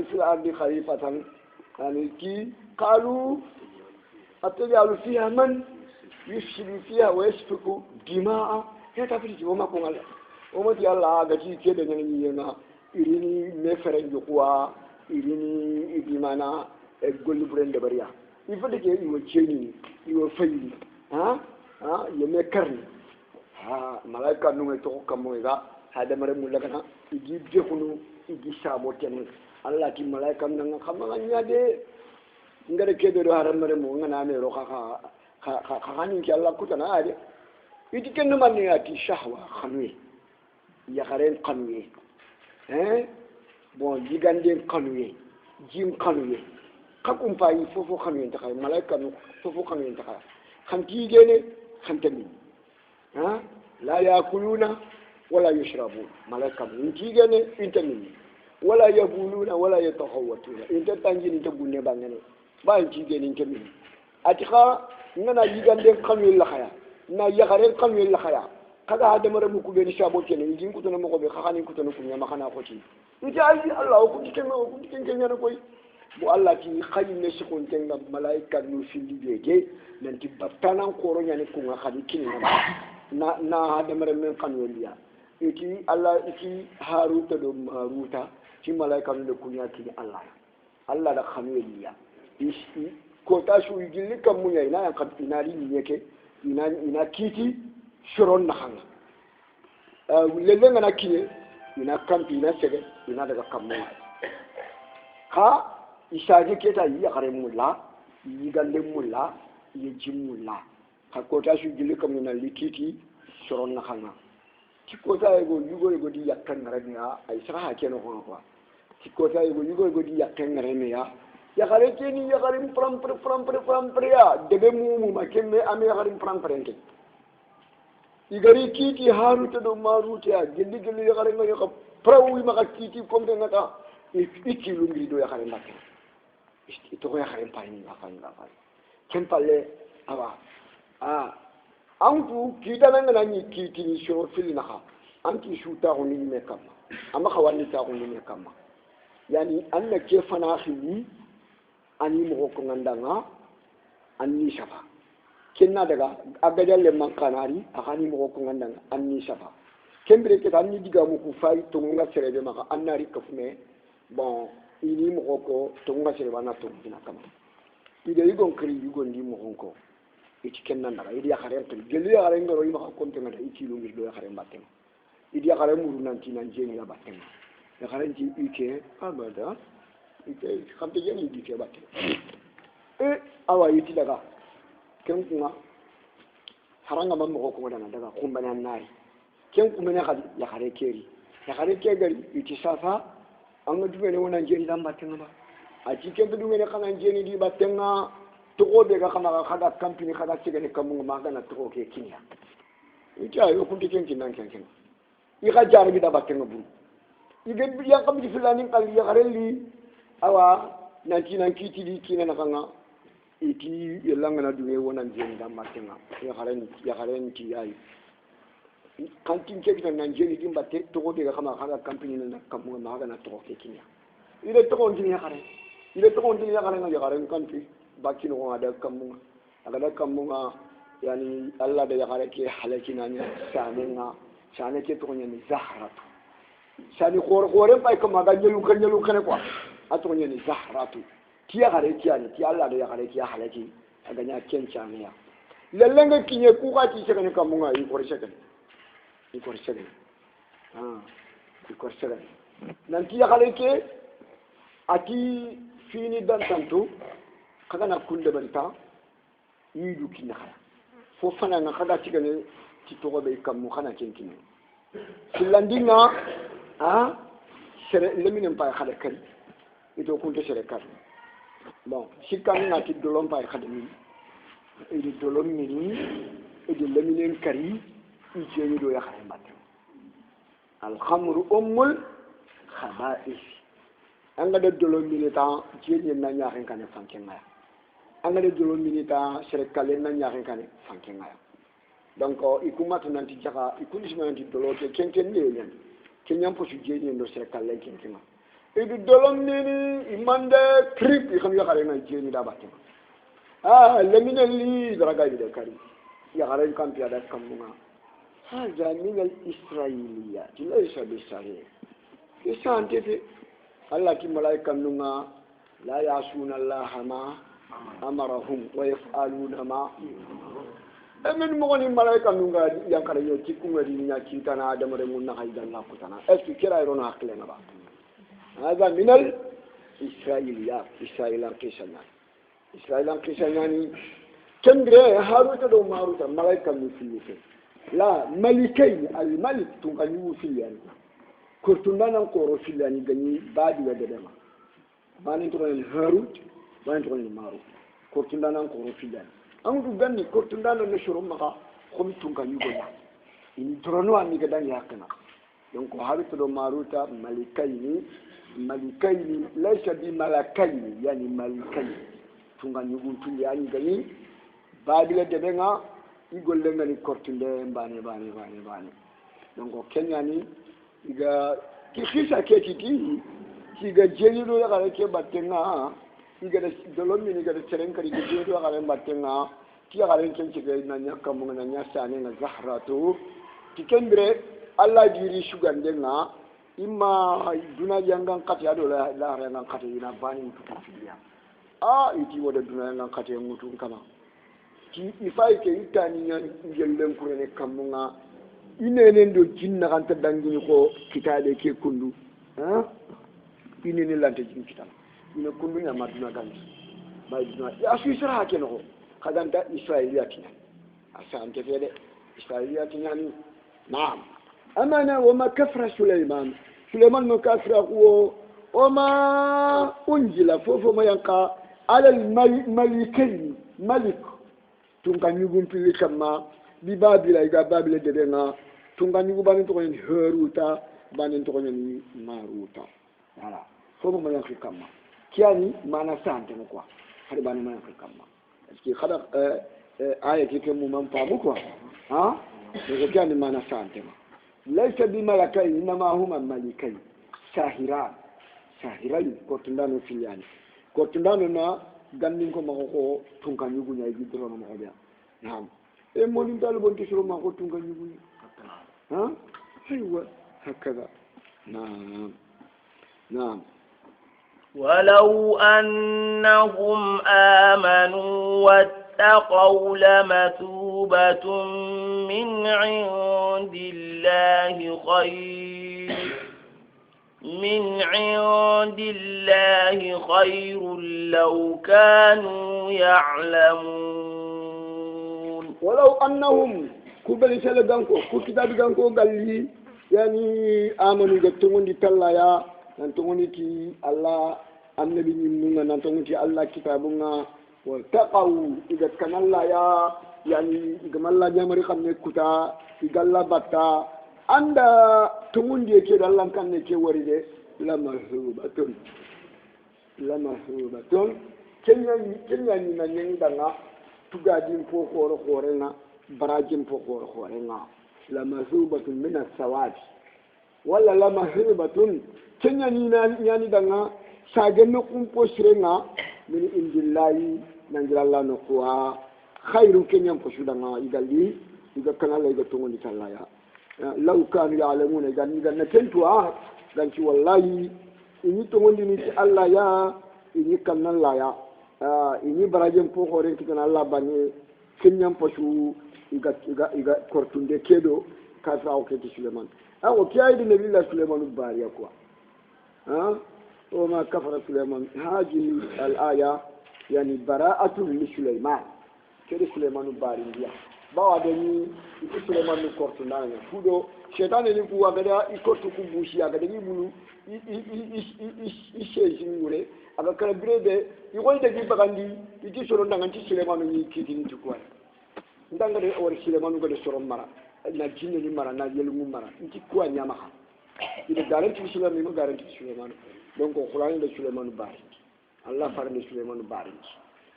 في الأرض خليفة يعني كي قالوا أتجعل فيها من يفسد فيها ويسفك دماء هي تفرج وما كون الله وما تي الله أجي كده يعني إيريني مفرن جوا إيريني إدمانا أقول برند بريا يفدك يوجيني يوفيني يمكرني ملاك نومي توك كمويدا هذا مرة ملاكنا يجيب جهنو يجي ساموتين Allah ki malaika nanga khamanga nyade ngare kedo do haram mare mo ngana me ro kha ni ki Allah kutana ade yiti ken man ni ati shahwa khanwi ya kharen khanwi bon jigande khanwi jim khanwi kakum fayi fofo khanwi ta khay malaika no fofo khanwi ta khay khanti gene khantami la yakuluna wala yashrabun malaika nti gene intami ولا يبولون ولا يتخوتون انت تنجي انت بني بانغني با انتي جين انت مين اتخا ngana yigande kanu la khaya na yagare kanu la khaya kaga adamara mu kubeni shabo kene yijin kutono mo ko be khani kutono kunya makana ko ci iti ayi Allah ko tikenga na koy bu Allah ti khayne shikon tenga malaika no fili bege nanti batana ko ro nyane ko nga khadi kini na adamara men kanu liya iti Allah iti haruta do maruta ci malaika no kunya kini Allah da khanu liya ishi ko ta shu yigilli kam munya ina yan kad inari ni yake ina kiti shiron na hanga lele ngana kiye ina kampi ina sege ina daga kammunya ha isaje keta yi akare mulla yi galle mulla yi jimulla ha ko ta shu yigilli kam ina likiti shiron na hanga ti ko ta yugo di yakkan ngara ay saha keno ko quoi ti ko ta yugo di yakkan ngara ya yakare keni yakare pram ya debe mumu makemme ame yakare pram ke igari kiti haruta do maruta ya gelli yakare ngani ko prawi maka kiti kombe ngata iki lungri do yakare mbake to ko yakare pani afani kempalle awa antu kita ngana ni kiti ni show fil naha anti shuta ko ni mekama amma khawani ta ko ni mekama yani anna ke fana khini ani mo ko ngandanga anni shafa kenna daga agajalle man kanari akani mo ko ngandanga anni shafa kembere ke anni diga mo ku fay to nga serebe maka annari kafume bon ini mo ko to nga serebe na to dina kam ide yugon kri yugon di mo ko iti kenna daga idi yakare to gelu yakare ngoro yi maka konte ngada iti lu ngir do yakare mbatte idi yakare muru nanti nan jeni ya batte yakare ti ike abada ite kampe jeni di ke batte awa yiti daga ken kuma haranga mamma ko kuma daga kumbana nari ken kuma ne khadi ya khare ke gari iti safa an ga dume ne wannan jeni dan batte ba a cikin dume ne kana jeni di batte nga to ko be ga kana kada company kada cige ne kamu ma ga na to ko ke kinya iti ayo kun tiken kinan ken i ga jar bi da batte nga bu igen bi ya kam di filani kal ya khare li awa nanti nan kiti di kina na kanga iti yelanga na duwe wonan jeni da martenga ya haren ti yayi kantin ke bitan nan jeni di mbatte to ko de kama kala company na kamu ma ga na to ke kinya ile to ko ndini ya haren na ya haren kanti baki no ada kamu aga kamu yani Allah da ya hare ke halakina ne sane ke to ne zahratu sani khore pai kama ga nyelu kan kwa atro nyeni zahratu tiya gare tiya ni tiya Allah da ya gare tiya halaki aga nya kencha ne ya lellenga kinye ku ka ti shekane kamunga yi kor shekane nan tiya gare ke ati fini dan tantu kaga na kulle banta yi du kinna khala fo fana na kaga ti gane ti to be kamu khana kenkine silandinga sere leminen pa khala kari ito kunte sere kar bon sikkan na ti dolom pa khadami idi dolom ni idi leminen kari ije do ya khare mbatte al khamru ummul khaba'is anga de dolom ni ta jeni na nyaaren kan fanken ngaya anga de dolom ni ta sere kalen na nyaaren kan fanken ngaya donc ikumatu nanti jaka ikunisma nanti dolote kenken ne yan kenyam posu jeni ndo sere kalen kenken idu dolom nini imande trip ikam yakare na jeni da batte lemine li draga bi de kari yakare kan pia da kamunga haja min al israiliya laysa bi sahih isante te Allah ki malaika nunga la yasuna Allah ma amarahum wa yaf'aluna ma amen mo ni malaika nunga yakare yo tikunga di nya kitana adamare mun na haydan la kutana est ce kira iro na akle na ba هذا من الإسرائيليات إسرائيلان كيسانياني كندري هاروت دو ماروت ملايكا مفيوكي لا ملكين الملك تنغني وفيان كرتنا نقول فيان غني بعد ودما ما نتقول هاروت ما نتقول ماروت كرتنا نقول فيان أمر غني كرتنا نشرو مكا خم تنغني غني إن ترنوا أني كذا يأكلنا donc haruta do maruta malikaini laysa bi malakaini yani malikaini tunga nyuguntu yani gani babila de benga igolle ngani kortunde bane donc kenya ni iga ki khisa ke titi iga jelido ya kare ke battenga iga de dolon ni iga de teren kari ke jelido kare battenga ti ya kare ken ke na nyaka mo na nyasa ne na zahratu ti kendre alla diri sugande nga imma duna jangan kati ado la rangan kati ina bani tutufiya iti wada duna jangan kati ngutu kama ki ifai ke itani ngelen kurene kamunga inenen do jinna kan tadangini ko kitabe ke kundu inene lante jin kitala ina kundu nya maduna ganti bay duna ya suisra ke no kadanta israiliyati asante fede israiliyati yani naam amana wama kafra Suleiman no kafra ko wama unjila fofo mayanka ala malikain malik tunga nyugum pili kama bi babila iga babila debenga tunga nyugu banin to ni heruta banin to ni maruta wala fofo mayanka kama kiani mana sante no quoi hadi banin mayanka kama est-ce que khada aya ke mu man pamu quoi ne kiani mana sante ma ليس بملكين إنما هما ملكين ساهران كورتندانو فيليان كورتندانو نا غاندينكو ماكو تونكا نيغو ناي جيدرونو ماكو بيا نعم اي مولين طالبون تشرو ماكو تونكا نيغو ايوه هكذا نعم ولو أنهم آمنوا واتقوا لمثوبة من عند الله خير لو كانوا يعلمون ولو أنهم كبل سلغانكو كتاب غانكو قال لي يعني آمنوا جتمون دي تلايا نانتوني تي الله النبي نيمنا نانتوني تي الله كتابنا واتقوا إذا كان الله يعني إذا الله جامري خمني كتا إذا الله بطا عند تمون دي كي الله كان نكي ورده لمحوبة كنيا نينا نينا تغادين فو خورنا براجين فو خورنا لمحوبة من السواد ولا لمحوبة كنيا نينا يعني دانا ساجن كومبو سرنا من عند الله نانجل الله نقوا خير كنيا فشودنا إذا كان الله إذا تمون دي تلايا لو كانوا يعلمون إذا نكنتوا ganci wallahi ini tongondi ni Allah ya ini kannan la ya ini barajem po hore kitan Allah banye kenyam poshu iga kortunde kedo kasa o keti Suleiman awo kiyai de nabi Suleiman bariya kwa o ma kafara Suleiman haji al-aya yani bara'atu li Suleiman kedo Suleiman bariya bawa de ni Suleiman no kortunda ne fudo shetani ni kuwa gada ikotu kubushi agada ni bulu isheji ngure aga kala brede iwoi de gibagandi iti soro ndanga nti Suleiman ni kitini tukwa ndanga de ori Suleiman go de soro mara na jinne ni mara na yelu mara nti kwa nyama ha ide garanti Suleiman ni garanti Suleiman donc ko khulani de Suleiman bari Allah farne Suleiman bari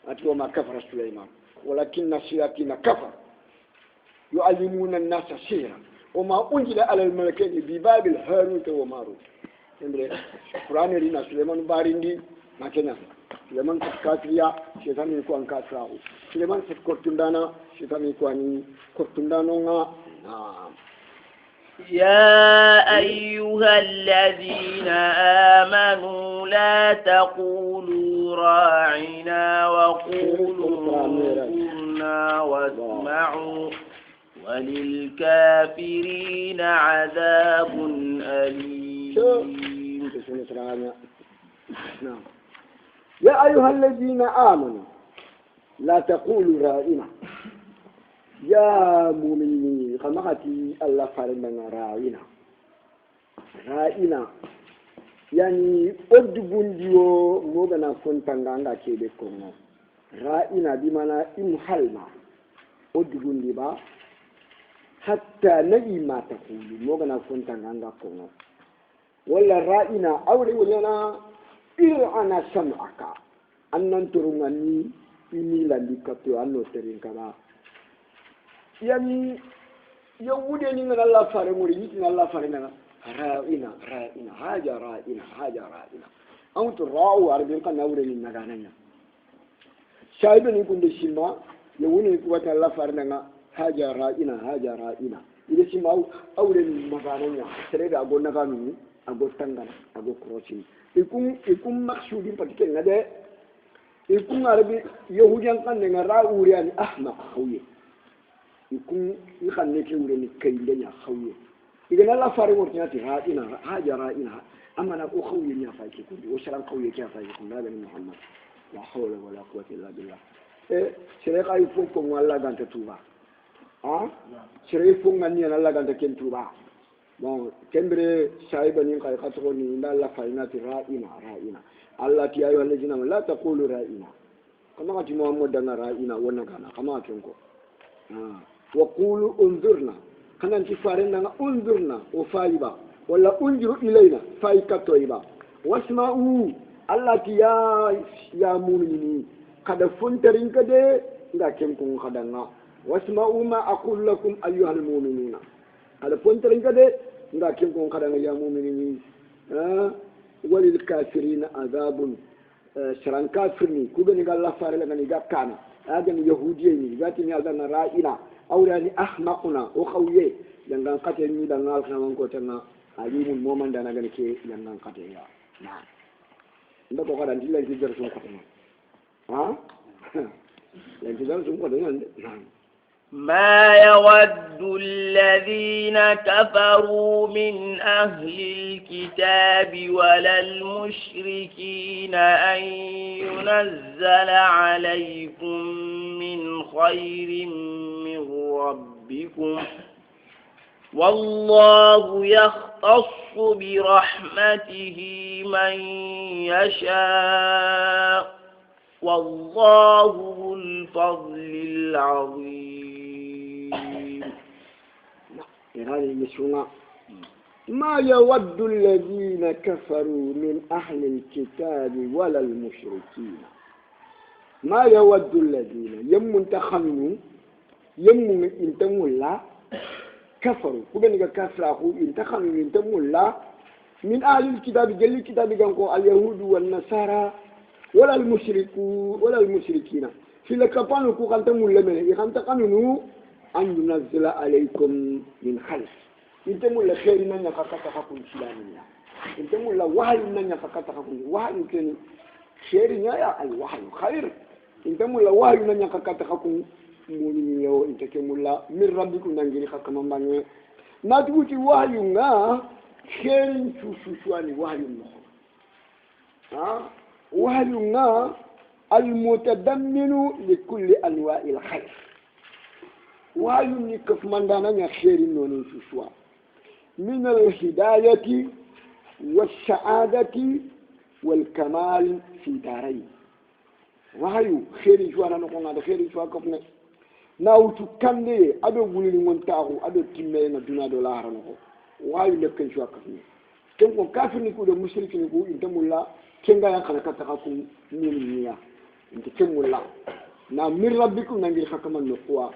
ati wa ma kafara Suleiman walakin nasiyati kafara يعلمون الناس سيرا وما أنزل على الملكين ببابل هاروت وماروت القرآن لنا سليمان بارندي ما كنا سليمان كافريا شيطان يكون كافراه سليمان كورتندانا شيطان يكون كورتندانا يا أيها الذين آمنوا لا تقولوا راعنا وقولوا انظرنا واسمعوا وللكافرين عذاب أليم يا أيها الذين آمنوا لا تقولوا رائنا يا مؤمنين خمختي الله فرمنا رائنا يعني أدبون ديو موغنا فنتانغا كيبه كونغ رائنا بمعنى إمحلنا أدبون ديبا حتى نجي ما تقول موغنا فنتانغا كونغ ولا رائنا أولي ولينا إرعنا سمعك أن ننترغني ini landi kapto anno terin kama yani yawude ni ngala Allah fare muri ni Allah fare na ra'ina haja ra'ina antu ra'u arbin kan nawre ni nagananya shaibe ni kunde shima yawune kuwata Allah fare na haja ra'ina ide shima awre ni nagananya tere da go naganu ago tangana ago krochi ikum maksudin patike ngade ikum arabi yahudian kan ne ra'u yani ahmaq khawiye ikum ikan ne ke wure ni kaydenya khawiye idan Allah fare wortinati ra'ina haja ra'ina amana ko khawiye nya faiki ko o sharan khawiye kya faiki ko nabi Muhammad la hawla wala quwwata illa billah sere kay fo ko Allah ganta tuba sere fo ngani Allah ganta ken tuba bon kembre shaiba ni kay khatko ni ndalla fainati ra'ina Allah ti ayu allazina la taqulu ra'ina kama ati Muhammad dana ra'ina wonna kana kama atonko wa qulu unzurna kanan ti farenda nga unzurna o faiba wala unjiru ilayna faikato iba wasma'u Allah ti ya mu'mini kada funtarin kade nga ken kun kadanga wasma'u ma aqul lakum ayyuhal mu'minuna kada funtarin kade nga ken kun kadanga ya mu'mini walil kafirina azabun sharan kafirni kubeni Allah fare la ngani gakana agan yahudiyyi ni gati ni azana ra'ina awrani ahmaquna o khawye yangan kate ni dangal kaman ko tanga alimun moman dana gani ke yangan kate ya na ndo ko kada ndilla ci jar sun kotama lan ci jar sun kotama na ما يود الذين كفروا من أهل الكتاب ولا المشركين أن ينزل عليكم من خير من ربكم والله يختص برحمته من يشاء والله ذو الفضل العظيم ما يود الذين كفروا من أهل الكتاب ولا المشركين ما يود الذين يمن تخمنوا يمن انتموا الله كفروا كبنك كفروا انتخمنوا انتموا الله من أهل الكتاب جل الكتاب كانوا اليهود والنصارى ولا المشركين في لكفانوا كانتموا لمن يخانتقنوا أن ينزل عليكم من خلف انتموا لخير من يفكتكم سلامنا انتموا لوحي من يفكتكم وحي كان خير يا الوحي خير انتموا لوحي من يفكتكم مؤمنين يو انتكموا من ربكم نانجري كما باني ناتبوتي وحي نا خير شوشواني وحي النخل وحي نا المتضمن لكل انواع الخير وعلمني كيف من دانا خير نون شوشوا من الهداية والسعادة والكمال في دارين وهايو خير جوانا نقول هذا خير جوا كفنا ناو تكمل أدو بولي منتاهو أدو تيمنا دونا دولار نقول وهايو لكن جوا كفنا كم كم كافر نقول المشرك نقول إنت مولا كنغا يكنا كتاكم مينيا إنت كم مولا نا من ربكم نعير حكما نقوا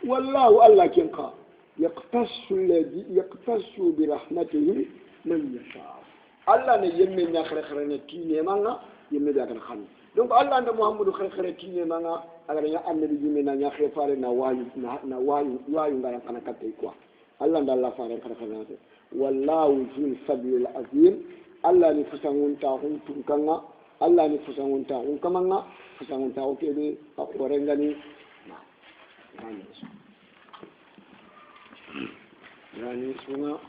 والله الله كنقا يقتص برحمته من يشاء الله نيمن يخرخرنا كيني مانا يمن داكن خان دونك الله عند محمد خرخره كيني مانا اگر يا النبي يمن يا خفار نا وايو غارا كان كاتي كوا الله عند الله فار خرخرنا والله ذو الفضل العظيم الله ني فسانون تا هون تونكا الله ني فسانون تا هون كمانا فسانون تا اوكي اورengani يعني اسمها